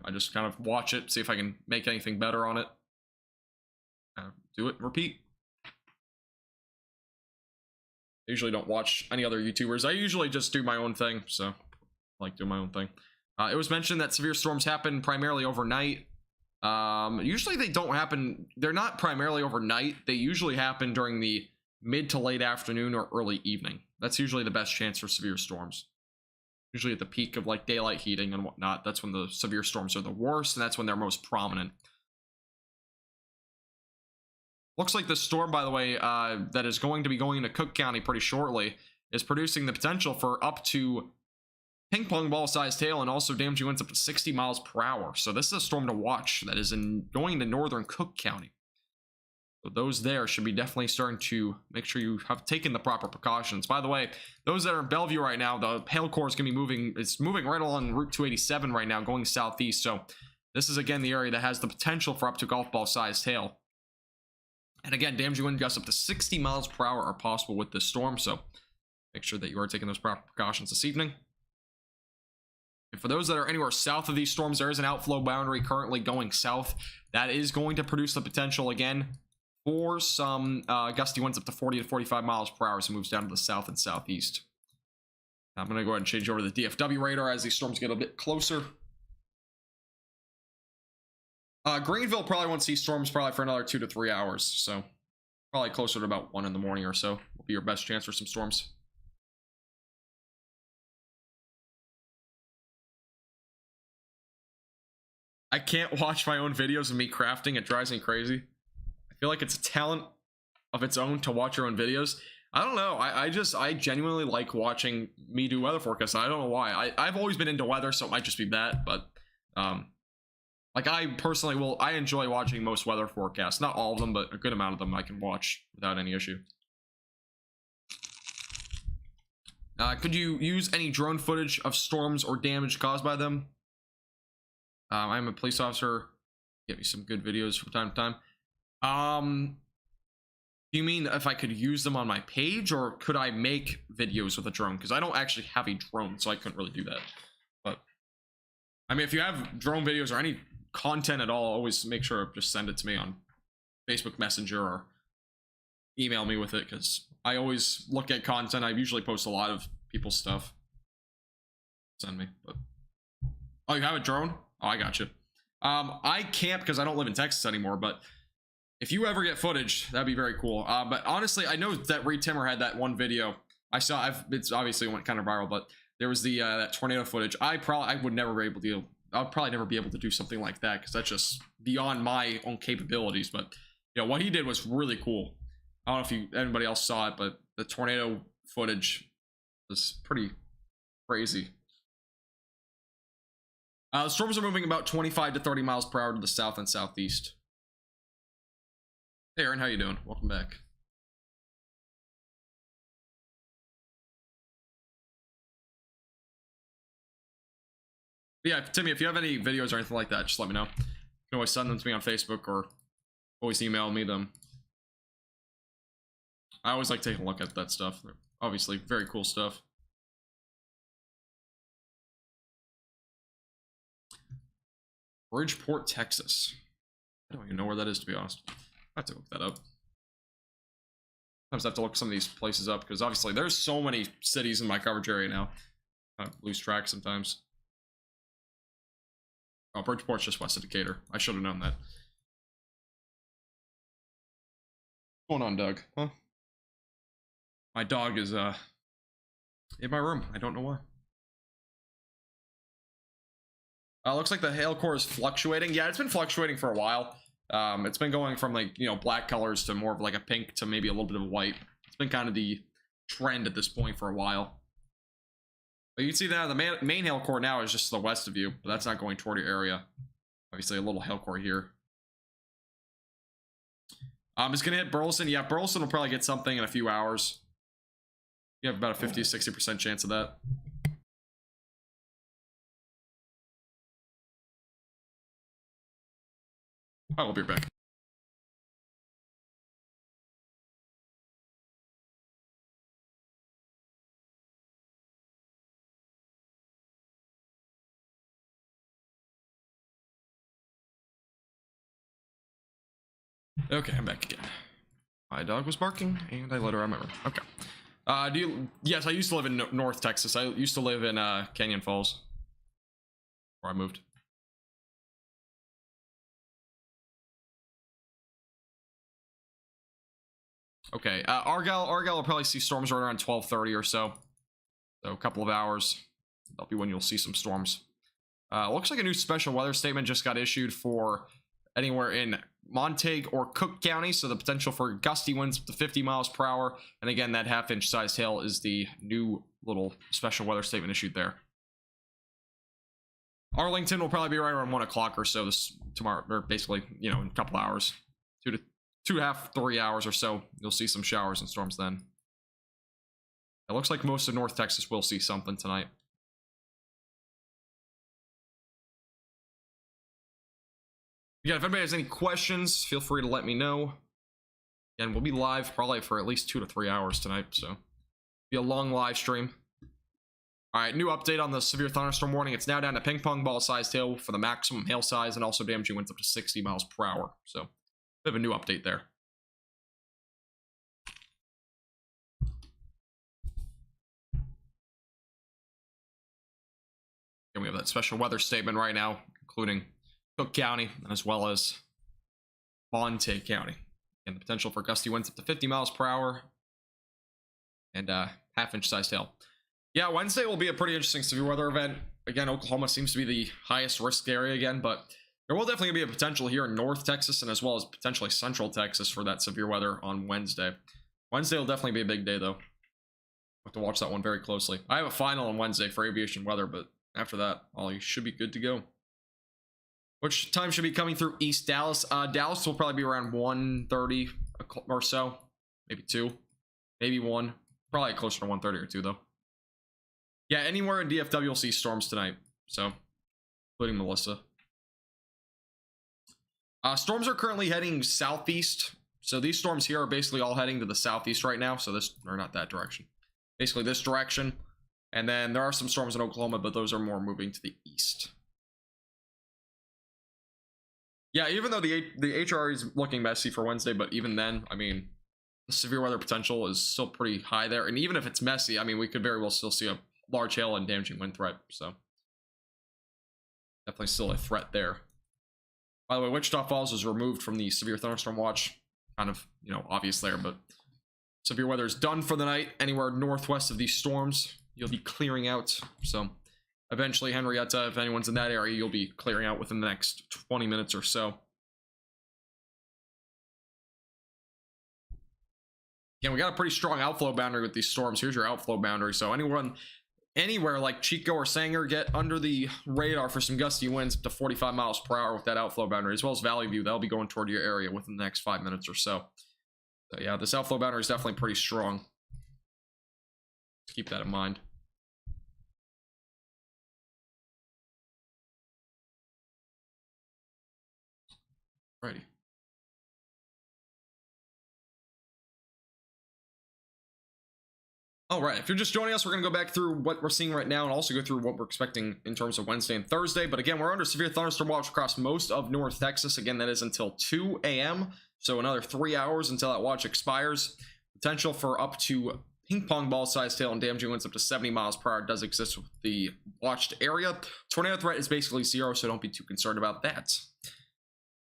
Speaker 1: I just kind of watch it, see if I can make anything better on it. Do it, repeat. I usually don't watch any other YouTubers. I usually just do my own thing, so I like doing my own thing. It was mentioned that severe storms happen primarily overnight. Usually they don't happen. They're not primarily overnight. They usually happen during the mid to late afternoon or early evening. That's usually the best chance for severe storms. Usually at the peak of like daylight heating and whatnot. That's when the severe storms are the worst, and that's when they're most prominent. Looks like the storm, by the way, that is going to be going into Cook County pretty shortly is producing the potential for up to ping pong ball sized hail and also damaging winds up to 60 miles per hour. So this is a storm to watch that is going to northern Cook County. So those there should be definitely starting to make sure you have taken the proper precautions. By the way, those that are in Bellevue right now, the hail core is going to be moving. It's moving right along Route 287 right now, going southeast. So this is again the area that has the potential for up to golf ball sized hail. And again, damaging wind gusts up to 60 miles per hour are possible with this storm. So make sure that you are taking those proper precautions this evening. And for those that are anywhere south of these storms, there is an outflow boundary currently going south. That is going to produce the potential again for some gusty winds up to 40 to 45 miles per hour as it moves down to the south and southeast. I'm going to go ahead and change over to the DFW radar as these storms get a bit closer. Greenville probably won't see storms probably for another 2 to 3 hours. So probably closer to about 1 in the morning or so will be your best chance for some storms. I can't watch my own videos of me crafting. It drives me crazy. I feel like it's a talent of its own to watch your own videos. I don't know. I genuinely like watching me do weather forecasts. I don't know why. I've always been into weather, so it might just be that. But like I personally I enjoy watching most weather forecasts. Not all of them, but a good amount of them I can watch without any issue. Could you use any drone footage of storms or damage caused by them? I'm a police officer. Get me some good videos from time to time. Do you mean if I could use them on my page, or could I make videos with a drone? Because I don't actually have a drone, so I couldn't really do that. But I mean, if you have drone videos or any content at all, always make sure to just send it to me on Facebook Messenger or email me with it, because I always look at content. I usually post a lot of people's stuff. Send me. But oh, you have a drone? Oh, I got you. I can't because I don't live in Texas anymore, but if you ever get footage, that'd be very cool. But honestly, I know that Reed Timmer had that one video. I saw, it's obviously went kind of viral, but there was the that tornado footage. I would never be able to, I'll probably never be able to do something like that because that's just beyond my own capabilities. But you know, what he did was really cool. I don't know if anybody else saw it, but the tornado footage was pretty crazy. The storms are moving about 25 to 30 miles per hour to the south and southeast. Hey Aaron, how you doing? Welcome back. Yeah, Timmy, if you have any videos or anything like that, just let me know. You can always send them to me on Facebook or always email me them. I always like taking a look at that stuff. They're obviously very cool stuff. Bridgeport, Texas. I don't even know where that is, to be honest. I have to look that up. Sometimes I have to look some of these places up because obviously there's so many cities in my coverage area now. I lose track sometimes. Oh, Bridgeport's just west of Decatur. I should have known that. What's going on, Doug? Huh? My dog is in my room. I don't know why. Looks like the hail core is fluctuating. Yeah, it's been fluctuating for a while. It's been going from like, you know, black colors to more of like a pink to maybe a little bit of white. It's been kind of the trend at this point for a while. But you can see that the main hail core now is just to the west of you, but that's not going toward your area. Obviously a little hail core here. It's gonna hit Burleson. Yeah, Burleson will probably get something in a few hours. You have about a 50 to 60% chance of that. I will be back. Okay, I'm back again. My dog was barking, and I let her out of my room. Okay. Yes, I used to live in North Texas. I used to live in Canyon Falls, where I moved. Okay, Argyle will probably see storms right around 12:30 or so. So a couple of hours. That'll be when you'll see some storms. Looks like a new special weather statement just got issued for anywhere in Montague or Cook County, so the potential for gusty winds up to 50 miles per hour. And again, that half-inch sized hail is the new little special weather statement issued there. Arlington will probably be right around 1 o'clock or so this tomorrow, or basically, you know, in a couple hours. 2.5, 3 hours or so. You'll see some showers and storms then. It looks like most of North Texas will see something tonight. Again, if anybody has any questions, feel free to let me know. Again, we'll be live probably for at least 2 to 3 hours tonight, so be a long live stream. All right, new update on the severe thunderstorm warning. It's now down to ping pong ball sized hail for the maximum hail size, and also damaging winds up to 60 miles per hour. So, bit of a new update there. And we have that special weather statement right now, including Cook County, as well as Montague County. And the potential for gusty winds up to 50 miles per hour and half-inch sized hail. Yeah, Wednesday will be a pretty interesting severe weather event. Again, Oklahoma seems to be the highest risk area again, but there will definitely be a potential here in North Texas and as well as potentially Central Texas for that severe weather on Wednesday. Wednesday will definitely be a big day, though. We'll have to watch that one very closely. I have a final on Wednesday for aviation weather, but after that, all you should be good to go. Which time should be coming through East Dallas? Dallas will probably be around 1:30 or so. Maybe 2. Maybe 1. Probably closer to 1:30 or 2, though. Yeah, anywhere in DFW you'll see storms tonight. So, including Melissa. Storms are currently heading southeast. So these storms here are basically all heading to the southeast right now. So this, or not that direction. Basically this direction. And then there are some storms in Oklahoma, but those are more moving to the east. Yeah, even though the HRE is looking messy for Wednesday, but even then, I mean, the severe weather potential is still pretty high there. And even if it's messy, I mean, we could very well still see a large hail and damaging wind threat. So definitely still a threat there. By the way, Wichita Falls was removed from the severe thunderstorm watch. Kind of, you know, obvious there, but severe weather is done for the night. Anywhere northwest of these storms, you'll be clearing out. So eventually, Henrietta, if anyone's in that area, you'll be clearing out within the next 20 minutes or so. Again, we got a pretty strong outflow boundary with these storms. Here's your outflow boundary. So anywhere like Chico or Sanger get under the radar for some gusty winds up to 45 miles per hour with that outflow boundary, as well as Valley View. That'll be going toward your area within the next 5 minutes or so. So yeah, this outflow boundary is definitely pretty strong. Keep that in mind. Alrighty. All right, if you're just joining us, we're going to go back through what we're seeing right now and also go through what we're expecting in terms of Wednesday and Thursday. But again, we're under severe thunderstorm watch across most of North Texas. Again, that is until 2 a.m. So another 3 hours until that watch expires. Potential for up to ping pong ball sized hail and damaging winds up to 70 miles per hour does exist with the watched area. Tornado threat is basically 0, so don't be too concerned about that.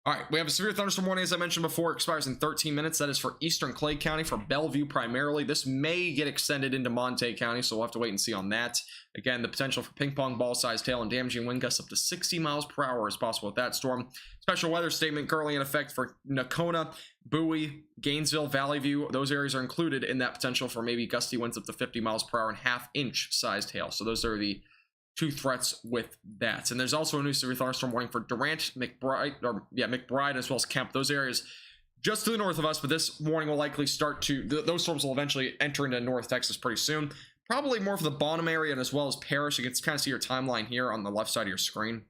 Speaker 1: All right, we have a severe thunderstorm warning, as I mentioned before, expires in 13 minutes. That is for eastern Clay County, for Bellevue primarily. This may get extended into Montague County, so we'll have to wait and see on that. Again, the potential for ping pong ball-sized hail and damaging wind gusts up to 60 miles per hour is possible with that storm. Special weather statement currently in effect for Nocona, Bowie, Gainesville, Valley View. Those areas are included in that potential for maybe gusty winds up to 50 miles per hour and half-inch sized hail. So those are the 2 threats with that. And there's also a new severe thunderstorm warning for Durant, McBride, as well as Kemp. Those areas just to the north of us, but this warning will likely start to, those storms will eventually enter into North Texas pretty soon. Probably more for the Bonham area and as well as Parrish. You can kind of see your timeline here on the left side of your screen.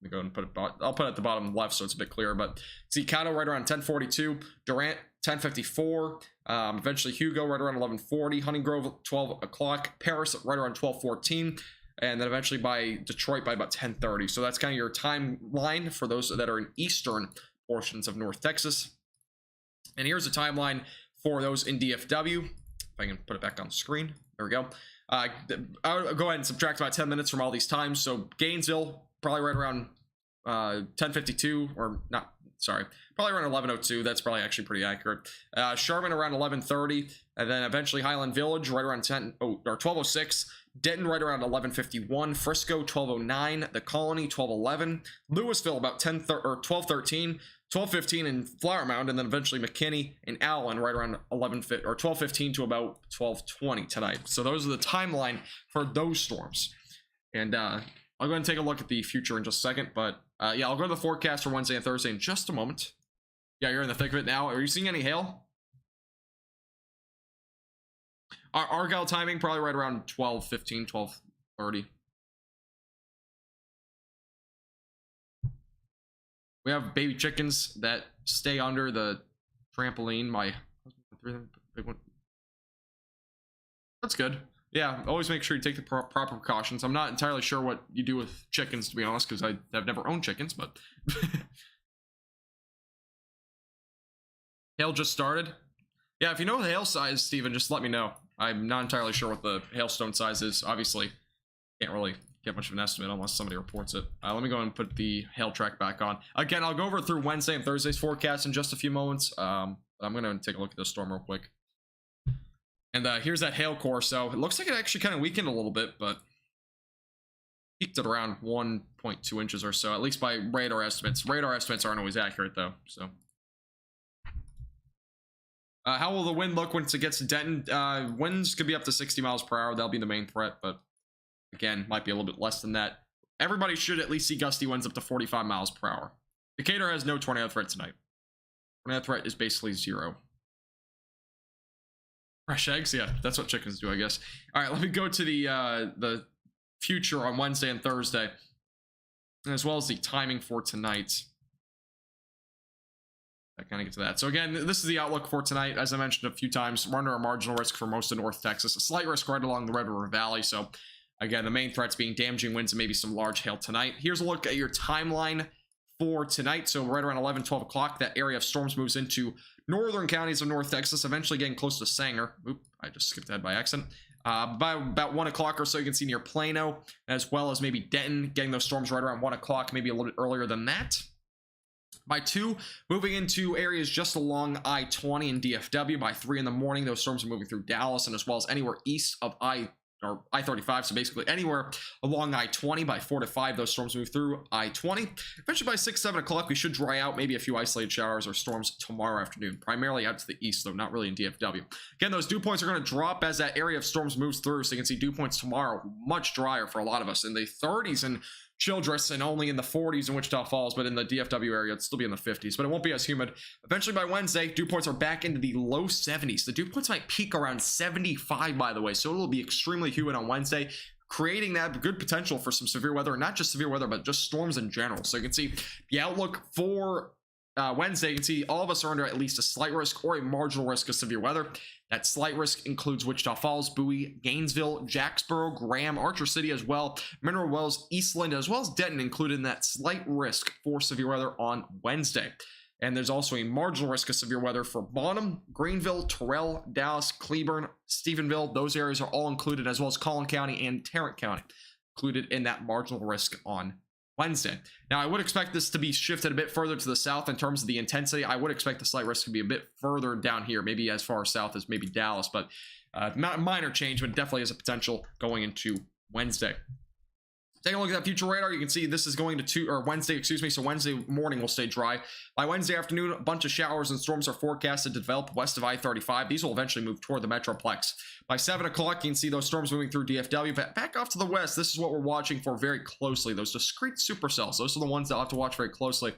Speaker 1: Let me go and put it, I'll put it at the bottom left so it's a bit clearer, but see Caddo right around 10:42, Durant 10:54, eventually Hugo right around 11:40, Hunting Grove 12 o'clock, Paris right around 12:14, and then eventually by Detroit by about 10:30. So that's kind of your timeline for those that are in eastern portions of North Texas. And here's a timeline for those in DFW. If I can put it back on the screen. There we go. I'll go ahead and subtract about 10 minutes from all these times. So Gainesville, probably right around 10:52, or not sorry, probably around 11:02. That's probably actually pretty accurate. Sherman around 11:30, and then eventually Highland Village right around 12:06. Denton right around 11:51. Frisco 12:09. The Colony 12:11. Louisville about 12:13. 12:15 in Flower Mound, and then eventually McKinney and Allen right around 12:15 to about 12:20 tonight. So those are the timeline for those storms. And I'll go ahead and take a look at the future in just a second, but yeah, I'll go to the forecast for Wednesday and Thursday in just a moment. Yeah, you're in the thick of it now. Are you seeing any hail? Argyle timing probably right around 12:15, 12:30. We have baby chickens that stay under the trampoline. My husband, big one. That's good. Yeah, always make sure you take the proper precautions. I'm not entirely sure what you do with chickens, to be honest, because I've never owned chickens, but hail just started. Yeah, if you know the hail size, Steven, just let me know. I'm not entirely sure what the hailstone size is. Obviously, can't really get much of an estimate unless somebody reports it. Let me go and put the hail track back on. Again, I'll go over through Wednesday and Thursday's forecast in just a few moments. I'm going to take a look at this storm real quick. And here's that hail core. So it looks like it actually kind of weakened a little bit, but peaked at around 1.2 inches or so, at least by radar estimates. Radar estimates aren't always accurate, though. So how will the wind look once it gets to Denton? Winds could be up to 60 miles per hour. That'll be the main threat, but again, might be a little bit less than that. Everybody should at least see gusty winds up to 45 miles per hour. Decatur has no tornado threat tonight. Tornado threat is basically 0. Fresh eggs? Yeah, that's what chickens do, I guess. All right, let me go to the future on Wednesday and Thursday, as well as the timing for tonight. I kind of get to that. So again, this is the outlook for tonight. As I mentioned a few times, we're under a marginal risk for most of North Texas. A slight risk right along the Red River Valley. So again, the main threats being damaging winds and maybe some large hail tonight. Here's a look at your timeline for tonight. So right around 11, 12 o'clock, that area of storms moves into northern counties of North Texas, eventually getting close to Sanger. Oop, I just skipped ahead by accident. By about 1 o'clock or so, you can see near Plano, as well as maybe Denton, getting those storms right around 1 o'clock, maybe a little bit earlier than that. By 2, moving into areas just along I-20 and DFW. By 3 in the morning, those storms are moving through Dallas, and as well as anywhere east of I-35, so basically anywhere along I-20. By 4 to 5, those storms move through I-20. Eventually by 6, 7 o'clock, we should dry out, maybe a few isolated showers or storms tomorrow afternoon, primarily out to the east, though not really in DFW. Again, those dew points are going to drop as that area of storms moves through, so you can see dew points tomorrow much drier for a lot of us, in the 30s and Childress, and only in the 40s in Wichita Falls, but in the DFW area, it'll still be in the 50s, but it won't be as humid. Eventually by Wednesday, dew points are back into the low 70s. The dew points might peak around 75, by the way, so it'll be extremely humid on Wednesday, creating that good potential for some severe weather, not just severe weather, but just storms in general. So you can see the outlook for Wednesday. You can see all of us are under at least a slight risk or a marginal risk of severe weather. That slight risk includes Wichita Falls, Bowie, Gainesville, Jacksboro, Graham, Archer City as well, Mineral Wells, Eastland, as well as Denton included in that slight risk for severe weather on Wednesday. And there's also a marginal risk of severe weather for Bonham, Greenville, Terrell, Dallas, Cleburne, Stephenville. Those areas are all included, as well as Collin County and Tarrant County included in that marginal risk on Wednesday. Now, I would expect this to be shifted a bit further to the south in terms of the intensity. I would expect the slight risk to be a bit further down here, maybe as far south as maybe Dallas, but not a minor change, but definitely has a potential going into Wednesday. Take a look at that future radar. You can see this is going to Wednesday, excuse me. So Wednesday morning will stay dry. By Wednesday afternoon, a bunch of showers and storms are forecasted to develop west of I-35. These will eventually move toward the Metroplex. By 7 o'clock, you can see those storms moving through DFW. Back off to the west, this is what we're watching for very closely. Those discrete supercells. Those are the ones that I'll have to watch very closely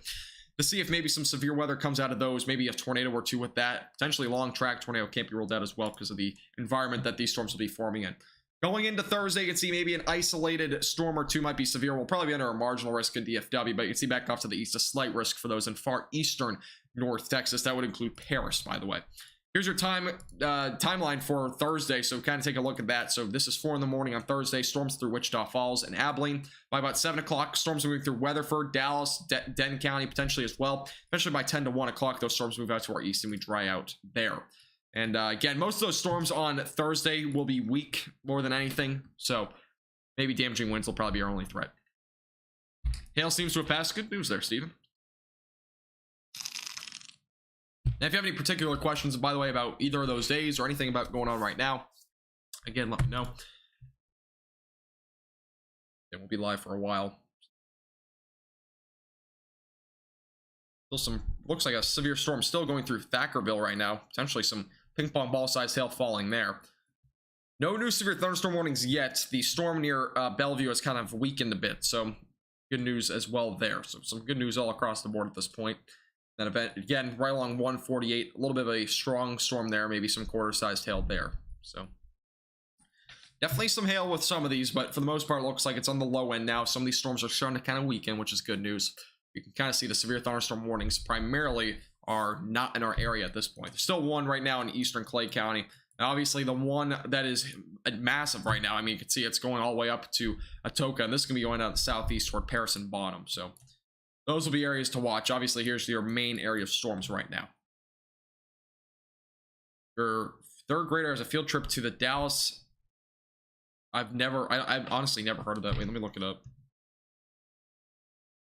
Speaker 1: to see if maybe some severe weather comes out of those, maybe a tornado or two with that. Potentially long track tornado can't be ruled out as well because of the environment that these storms will be forming in. Going into Thursday, you can see maybe an isolated storm or two might be severe. We'll probably be under a marginal risk in DFW, but you can see back off to the east, a slight risk for those in far eastern North Texas. That would include Paris, by the way. Here's your timeline for Thursday, so kind of take a look at that. So this is 4 in the morning on Thursday. Storms through Wichita Falls and Abilene. By about 7 o'clock, storms moving through Weatherford, Dallas, Denton County potentially as well. Eventually by 10 to 1 o'clock, those storms move out to our east and we dry out there. And again, most of those storms on Thursday will be weak more than anything. So maybe damaging winds will probably be our only threat. Hail seems to have passed. Good news there, Steven. And if you have any particular questions, by the way, about either of those days or anything about going on right now, again, let me know. It won't be live for a while. Still some, looks like a severe storm still going through Thackerville right now. Potentially some ping pong ball size hail falling there. No new severe thunderstorm warnings yet. The storm near Bellevue has kind of weakened a bit, so good news as well there. So some good news all across the board at this point. That event, again, right along 148, a little bit of a strong storm there, maybe some quarter-sized hail there. So definitely some hail with some of these, but for the most part, it looks like it's on the low end now. Some of these storms are starting to kind of weaken, which is good news. You can kind of see the severe thunderstorm warnings primarily are not in our area at this point. There's still one right now in eastern Clay County. And obviously, the one that is massive right now, I mean, you can see it's going all the way up to Atoka, and this is going to be going out southeast toward Paris and Bottom. So those will be areas to watch. Obviously, here's your main area of storms right now. Your third grader has a field trip to the Dallas. I've honestly never heard of that. Wait, let me look it up.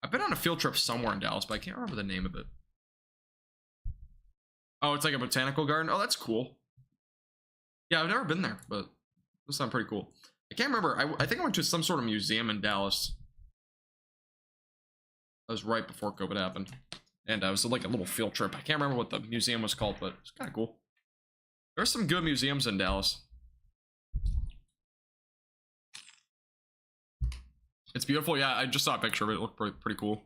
Speaker 1: I've been on a field trip somewhere in Dallas, but I can't remember the name of it. Oh, it's like a botanical garden. Oh, that's cool. Yeah, I've never been there, but this sounds pretty cool. I can't remember. I think I went to some sort of museum in Dallas. That was right before COVID happened. And I was like a little field trip. I can't remember what the museum was called, but it's kind of cool. There's some good museums in Dallas. It's beautiful. Yeah, I just saw a picture of it. It looked pretty cool.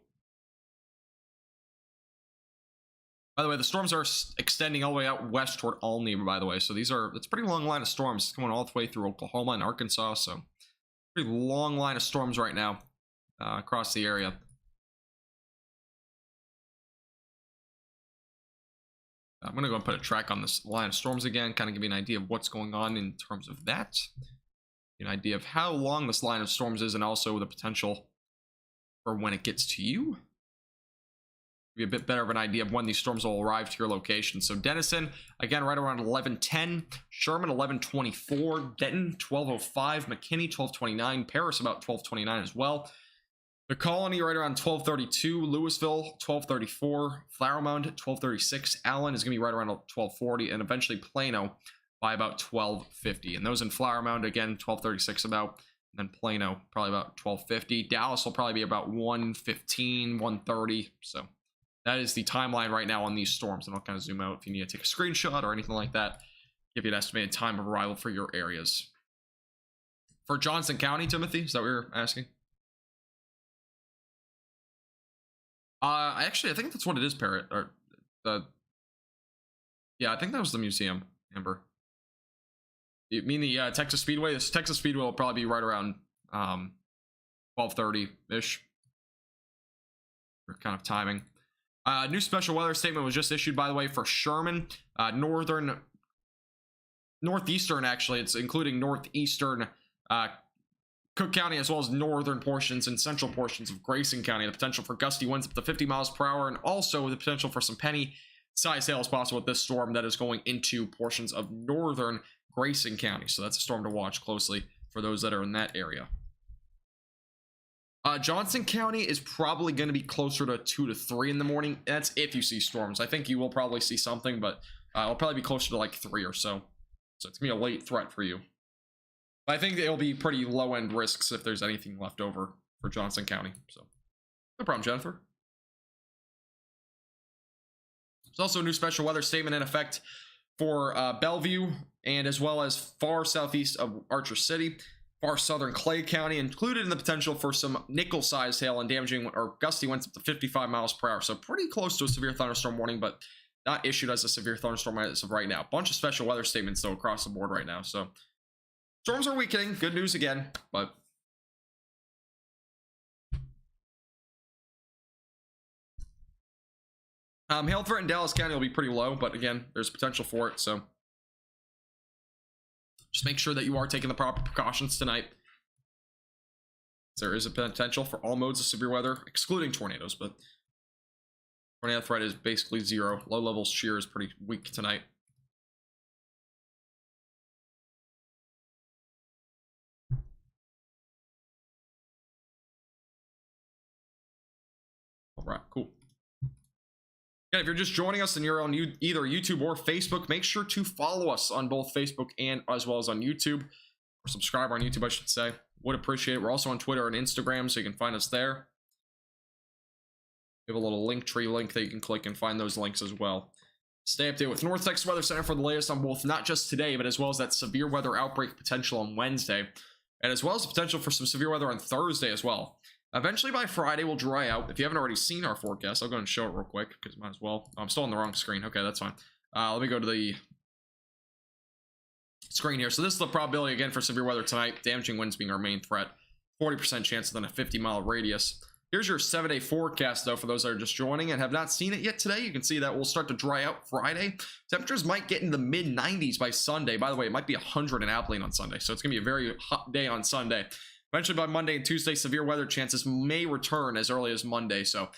Speaker 1: By the way, the storms are extending all the way out west toward Olney, by the way. So it's a pretty long line of storms. It's going all the way through Oklahoma and Arkansas. So pretty long line of storms right now across the area. I'm going to go and put a track on this line of storms again, kind of give you an idea of what's going on in terms of that. An idea of how long this line of storms is and also the potential for when it gets to you. Give you a bit better of an idea of when these storms will arrive to your location. So Denison, again, right around 11:10. Sherman, 11:24. Denton, 12:05. McKinney, 12:29. Paris, about 12:29 as well. The Colony, right around 12:32. Louisville, 12:34. Flower Mound, 12:36. Allen is going to be right around 12:40. And eventually Plano by about 12:50. And those in Flower Mound, again, 12:36 about. And then Plano, probably about 12:50. Dallas will probably be about 1:15, 1:30. So that is the timeline right now on these storms. And I'll kind of zoom out if you need to take a screenshot or anything like that. Give you an estimated time of arrival for your areas. For Johnson County, Timothy, is that what you're asking? Actually, I think that's what it is, Parrot. Or yeah, I think that was the museum, Amber. You mean the Texas Speedway? This Texas Speedway will probably be right around 12:30-ish. For kind of timing. New special weather statement was just issued, by the way, for Sherman, northeastern, actually. It's including northeastern Cook County, as well as northern portions and central portions of Grayson County. The potential for gusty winds up to 50 miles per hour, and also the potential for some penny-sized hail is possible with this storm that is going into portions of northern Grayson County. So that's a storm to watch closely for those that are in that area. Johnson County is probably going to be closer to 2 to 3 in the morning. That's if you see storms. I think you will probably see something, but it'll probably be closer to like 3 or so. So it's going to be a late threat for you. But I think it'll be pretty low-end risks if there's anything left over for Johnson County. So no problem, Jennifer. There's also a new special weather statement in effect for Bellevue and as well as far southeast of Archer City. Far southern Clay County, included in the potential for some nickel-sized hail and damaging or gusty winds up to 55 miles per hour. So pretty close to a severe thunderstorm warning, but not issued as a severe thunderstorm as of right now. Bunch of special weather statements, though, across the board right now. So storms are weakening. Good news again, but hail threat in Dallas County will be pretty low, but again, there's potential for it, so just make sure that you are taking the proper precautions tonight. There is a potential for all modes of severe weather, excluding tornadoes, but tornado threat is basically 0. Low level shear is pretty weak tonight. All right, cool. Again, if you're just joining us and you're on either YouTube or Facebook, make sure to follow us on both Facebook and as well as on YouTube, or subscribe on YouTube, I should say. Would appreciate it. We're also on Twitter and Instagram, so you can find us there. We have a little link tree link that you can click and find those links as well. Stay updated with North Texas Weather Center for the latest on both not just today, but as well as that severe weather outbreak potential on Wednesday, and as well as the potential for some severe weather on Thursday as well. Eventually by Friday, we'll dry out. If you haven't already seen our forecast, I'll go and show it real quick, because might as well. Oh, I'm still on the wrong screen. Okay, that's fine. Let me go to the screen here. So this is the probability, again, for severe weather tonight. Damaging winds being our main threat. 40% chance within a 50-mile radius. Here's your 7-day forecast, though, for those that are just joining and have not seen it yet today. You can see that we'll start to dry out Friday. Temperatures might get in the mid-90s by Sunday. By the way, it might be 100 in Abilene on Sunday, so it's going to be a very hot day on Sunday. Eventually, by Monday and Tuesday, severe weather chances may return as early as Monday. So,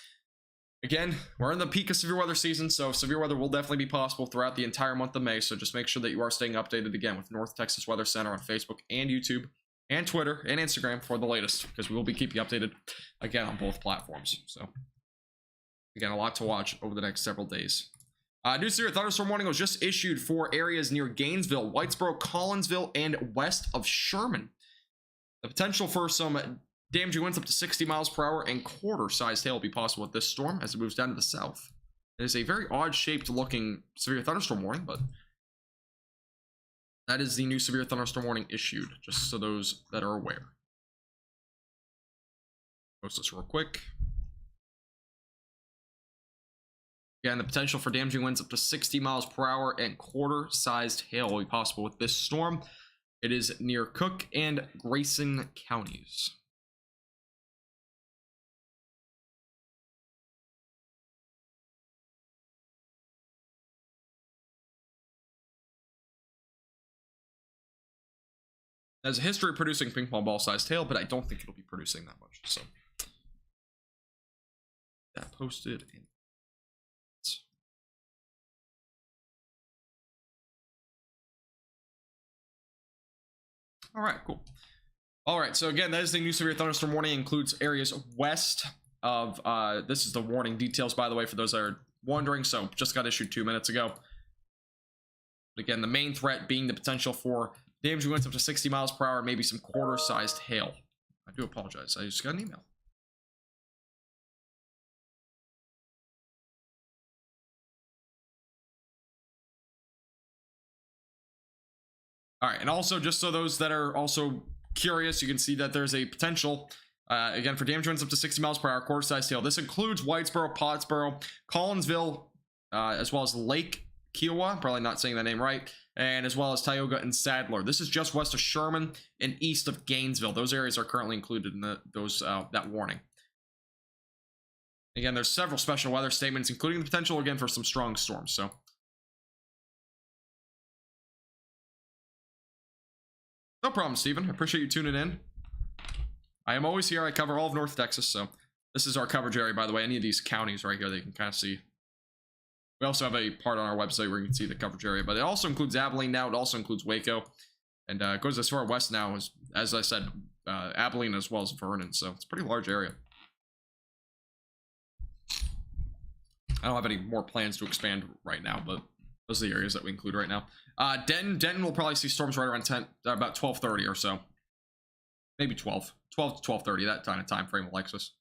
Speaker 1: again, we're in the peak of severe weather season, so severe weather will definitely be possible throughout the entire month of May. So just make sure that you are staying updated, again, with North Texas Weather Center on Facebook and YouTube, and Twitter and Instagram for the latest, because we will be keeping you updated again on both platforms. So again, a lot to watch over the next several days. New severe thunderstorm warning was just issued for areas near Gainesville, Whitesboro, Collinsville, and west of Sherman. The potential for some damaging winds up to 60 miles per hour and quarter-sized hail will be possible with this storm as it moves down to the south. It is a very odd-shaped looking severe thunderstorm warning, but that is the new severe thunderstorm warning issued, just so those that are aware. Post this real quick. Again, the potential for damaging winds up to 60 miles per hour and quarter-sized hail will be possible with this storm. It is near Cook and Grayson counties. It has a history of producing ping pong ball sized hail, but I don't think it'll be producing that much. So that posted in. All right, cool. All right, so again, that is the new severe thunderstorm warning. Includes areas west of this is the warning details, by the way, for those that are wondering. So just got issued 2 minutes ago. But again, the main threat being the potential for damaging winds up to 60 miles per hour, maybe some quarter-sized hail. I do apologize. I just got an email. All right, and also just so those that are also curious, you can see that there's a potential, again, for damage winds up to 60 miles per hour, quarter-sized hail. This includes Whitesboro, Pottsboro, Collinsville, as well as Lake Kiowa, probably not saying that name right, and as well as Tioga and Sadler. This is just west of Sherman and east of Gainesville. Those areas are currently included in that warning. Again, there's several special weather statements, including the potential, again, for some strong storms. So no problem, Stephen. I appreciate you tuning in. I am always here. I cover all of North Texas, so this is our coverage area, by the way. Any of these counties right here that you can kind of see. We also have a part on our website where you can see the coverage area, but it also includes Abilene now. It also includes Waco, and it goes as far west now as I said, Abilene as well as Vernon. So it's a pretty large area. I don't have any more plans to expand right now, but those are the areas that we include right now. Denton will probably see storms right around about 12:30 or so, maybe 12 to 12:30, that kind of time frame, Alexis.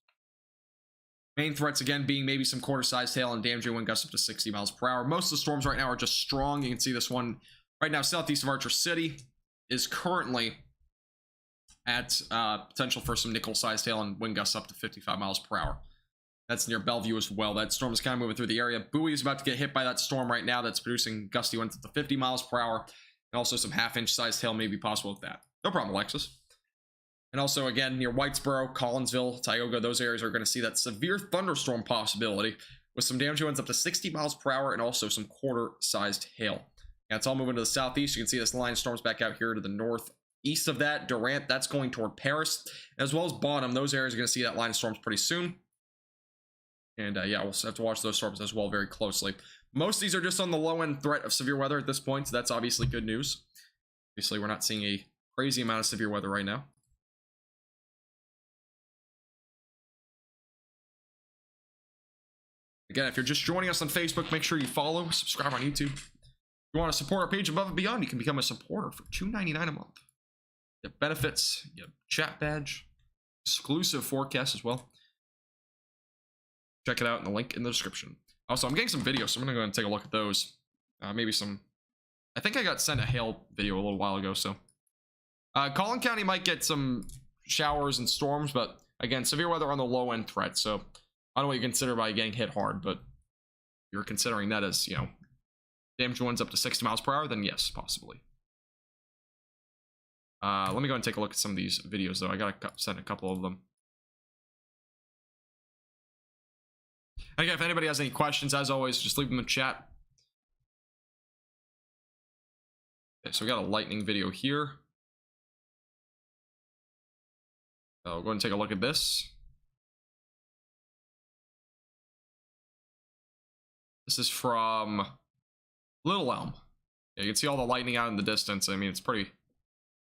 Speaker 1: Main threats, again, being maybe some quarter-sized hail and damaging wind gusts up to 60 miles per hour. Most of the storms right now are just strong. You can see this one right now, southeast of Archer City, is currently at potential for some nickel-sized hail and wind gusts up to 55 miles per hour. That's near Bellevue as well. That storm is kind of moving through the area. Bowie is about to get hit by that storm right now that's producing gusty winds up to 50 miles per hour. And also some half-inch sized hail may be possible with that. No problem, Alexis. And also, again, near Whitesboro, Collinsville, Tioga, those areas are going to see that severe thunderstorm possibility with some damaging winds up to 60 miles per hour and also some quarter-sized hail. And it's all moving to the southeast. You can see this line of storms back out here to the northeast of that. Durant, that's going toward Paris, as well as Bonham. Those areas are going to see that line of storms pretty soon. And yeah, we'll have to watch those storms as well very closely. Most of these are just on the low-end threat of severe weather at this point, so that's obviously good news. Obviously, we're not seeing a crazy amount of severe weather right now. Again, if you're just joining us on Facebook, make sure you follow, subscribe on YouTube. If you want to support our page above and beyond, you can become a supporter for $2.99 a month. You have benefits, you have chat badge, exclusive forecast as well. Check it out in the link in the description. Also, I'm getting some videos, so I'm gonna go ahead and take a look at those. Maybe some. I think I got sent a hail video a little while ago, so. Collin County might get some showers and storms, but again, severe weather on the low end threat. So I don't know what you consider by getting hit hard, but if you're considering that as, you know, damage winds up to 60 miles per hour, then yes, possibly. Let me go and take a look at some of these videos, though. I gotta send a couple of them. Again, if anybody has any questions, as always, just leave them in the chat. Okay, so we got a lightning video here. I'll go and take a look at this. This is from Little Elm. Yeah, you can see all the lightning out in the distance. I mean, it's pretty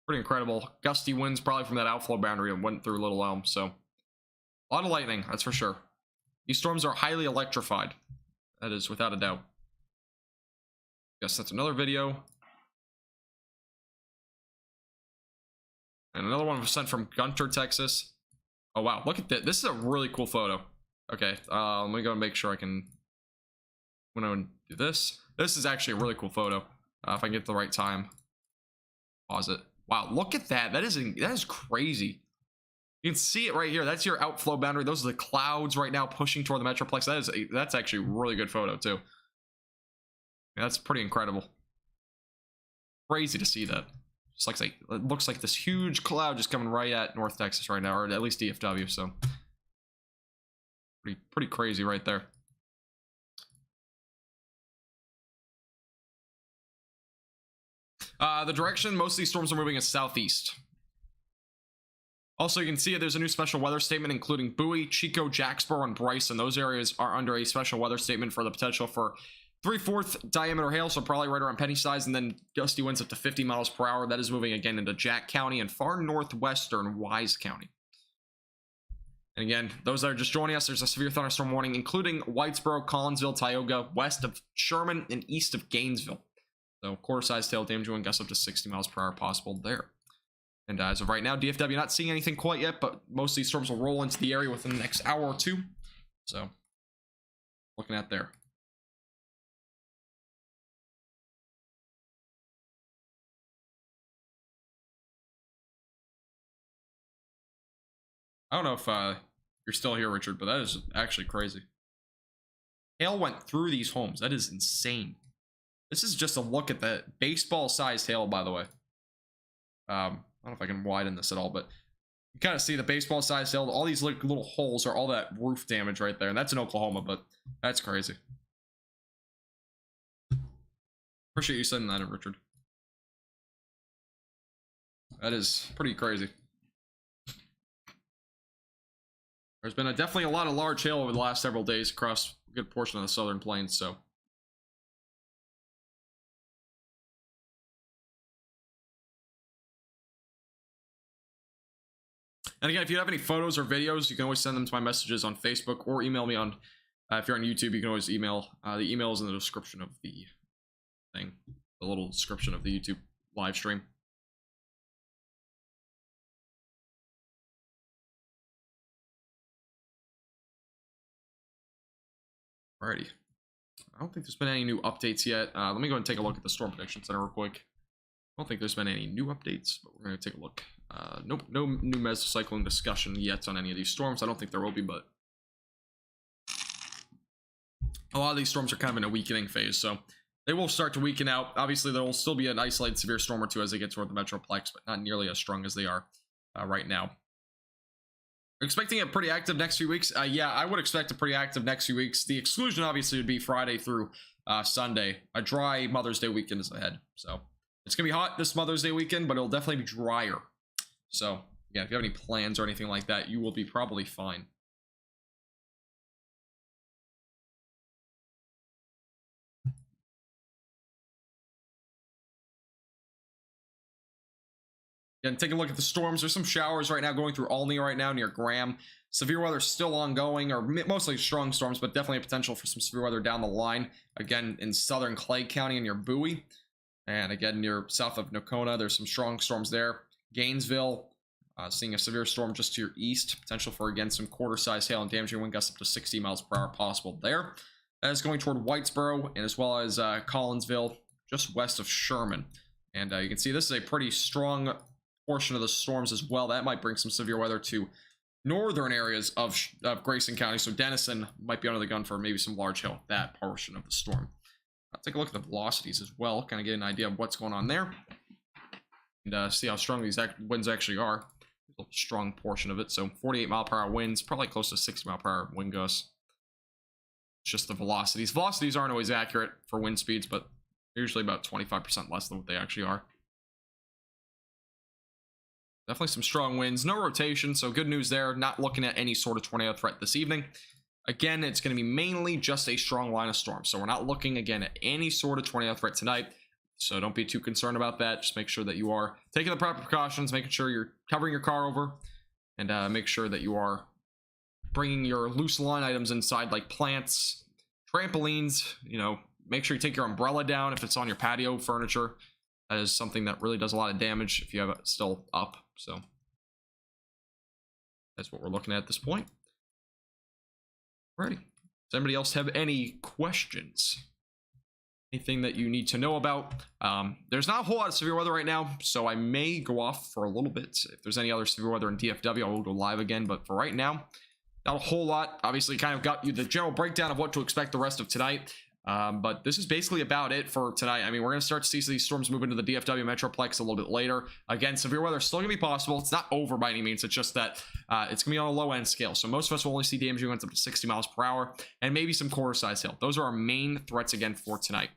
Speaker 1: incredible. Gusty winds probably from that outflow boundary and went through Little Elm, so a lot of lightning, that's for sure. These storms are highly electrified. That is without a doubt. Guess that's another video. And another one was sent from Gunter, Texas. Oh wow, look at this. This is a really cool photo. Okay, let me go and make sure I can. I'm gonna do this. This is actually a really cool photo. If I can get the right time. Pause it. Wow, look at that. That is crazy. You can see it right here. That's your outflow boundary. Those are the clouds right now pushing toward the Metroplex. That's actually a really good photo too. Yeah, that's pretty incredible. Crazy to see that. Just like it looks like this huge cloud just coming right at North Texas right now, or at least DFW. So pretty crazy right there. The direction most of these storms are moving is southeast. Also, you can see there's a new special weather statement including Bowie, Chico, Jacksboro, and Bryson. Those areas are under a special weather statement for the potential for 3/4 diameter hail, so probably right around penny size, and then gusty winds up to 50 miles per hour. That is moving again into Jack County and far northwestern Wise County. And again, those that are just joining us, there's a severe thunderstorm warning, including Whitesboro, Collinsville, Tioga, west of Sherman, and east of Gainesville. So quarter-sized hail damage wind gusts up to 60 miles per hour possible there. And as of right now, DFW not seeing anything quite yet, but most of these storms will roll into the area within the next hour or two. So, looking at there. I don't know if you're still here, Richard, but that is actually crazy. Hail went through these homes. That is insane. This is just a look at the baseball-sized hail, by the way. I don't know if I can widen this at all, but you kind of see the baseball-sized hail. All these little holes are all that roof damage right there, and that's in Oklahoma, but that's crazy. Appreciate you sending that in, Richard. That is pretty crazy. There's been definitely a lot of large hail over the last several days across a good portion of the southern plains, so. And again, if you have any photos or videos, you can always send them to my messages on Facebook or email me on, if you're on YouTube, you can always email. The email is in the description of the thing, the little description of the YouTube live stream. Alrighty. I don't think there's been any new updates yet. Let me go and take a look at the Storm Prediction Center real quick. I don't think there's been any new updates, but we're going to take a look. Nope, no new mesocyclone discussion yet on any of these storms. I don't think there will be, but a lot of these storms are kind of in a weakening phase, so they will start to weaken out. Obviously, there will still be an isolated severe storm or two as they get toward the Metroplex, but not nearly as strong as they are right now. We're expecting it pretty active next few weeks. Yeah, I would expect a pretty active next few weeks. The exclusion obviously would be Friday through Sunday. A dry Mother's Day weekend is ahead, so it's gonna be hot this Mother's Day weekend, but it'll definitely be drier. So yeah, if you have any plans or anything like that, you will be probably fine. And take a look at the storms. There's some showers right now going through Albany right now near Graham. Severe weather still ongoing, or mostly strong storms, but definitely a potential for some severe weather down the line. Again, in southern Clay County and near Bowie. And again, near south of Nocona, there's some strong storms there. Gainesville, seeing a severe storm just to your east. Potential for, again, some quarter-size hail and damaging wind gusts up to 60 miles per hour possible there. That is going toward Whitesboro, and as well as Collinsville, just west of Sherman. And you can see this is a pretty strong portion of the storms as well. That might bring some severe weather to northern areas of Grayson County. So Denison might be under the gun for maybe some large hail, that portion of the storm. I'll take a look at the velocities as well, kind of get an idea of what's going on there. And see how strong these winds actually are. A strong portion of it. So 48 mile per hour winds, probably close to 60 mile per hour wind gusts. It's just the velocities. Velocities aren't always accurate for wind speeds, but usually about 25% less than what they actually are. Definitely some strong winds, no rotation, so good news there. Not looking at any sort of tornado threat this evening. Again, it's going to be mainly just a strong line of storm, so we're not looking again at any sort of tornado threat tonight. So don't be too concerned about that. Just make sure that you are taking the proper precautions, making sure you're covering your car over, and make sure that you are bringing your loose line items inside, like plants, trampolines. You know, make sure you take your umbrella down if it's on your patio furniture. That is something that really does a lot of damage if you have it still up. So that's what we're looking at this point. Alrighty. Does anybody else have any questions? Anything that you need to know about? There's not a whole lot of severe weather right now, so I may go off for a little bit. If there's any other severe weather in DFW, I will go live again. But for right now, not a whole lot. Obviously, kind of got you the general breakdown of what to expect the rest of tonight. But this is basically about it for tonight. I mean, we're going to start to see these storms move into the DFW Metroplex a little bit later. Again, severe weather is still going to be possible. It's not over by any means. It's just that it's going to be on a low-end scale. So most of us will only see damaging winds up to 60 miles per hour and maybe some quarter-size hail. Those are our main threats again for tonight.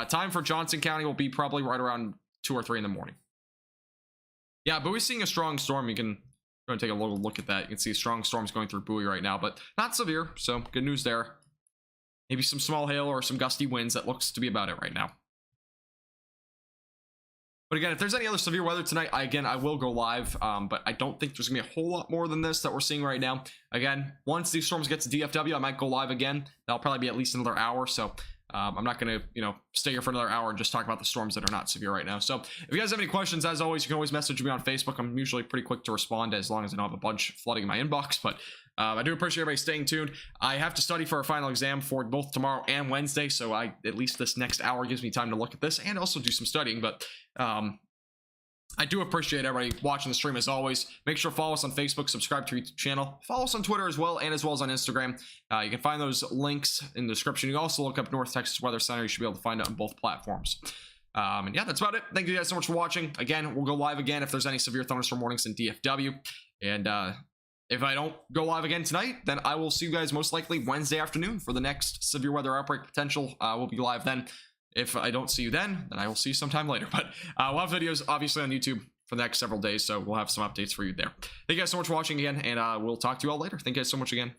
Speaker 1: Time for Johnson County will be probably right around 2 or 3 in the morning. Yeah, but we're seeing a strong storm. You can go and take a little look at that. You can see strong storms going through Bowie right now, but not severe. So good news there. Maybe some small hail or some gusty winds. That looks to be about it right now. But again, if there's any other severe weather tonight, I will go live. But I don't think there's going to be a whole lot more than this that we're seeing right now. Again, once these storms get to DFW, I might go live again. That'll probably be at least another hour. So I'm not going to, stay here for another hour and just talk about the storms that are not severe right now. So if you guys have any questions, as always, you can always message me on Facebook. I'm usually pretty quick to respond as long as I don't have a bunch flooding in my inbox. But I do appreciate everybody staying tuned. I have to study for a final exam for both tomorrow and Wednesday. So at least this next hour gives me time to look at this and also do some studying. But I do appreciate everybody watching the stream as always. Make sure to follow us on Facebook, subscribe to our YouTube channel, follow us on Twitter as well, and as well as on Instagram. You can find those links in the description. You can also look up North Texas Weather Center. You should be able to find it on both platforms. And yeah, that's about it. Thank you guys so much for watching. Again, we'll go live again if there's any severe thunderstorm warnings in DFW. And if I don't go live again tonight, then I will see you guys most likely Wednesday afternoon for the next severe weather outbreak potential. We'll be live then. If I don't see you then I will see you sometime later. But we'll have videos obviously on YouTube for the next several days, so we'll have some updates for you there. Thank you guys so much for watching again, and we'll talk to you all later. Thank you guys so much again.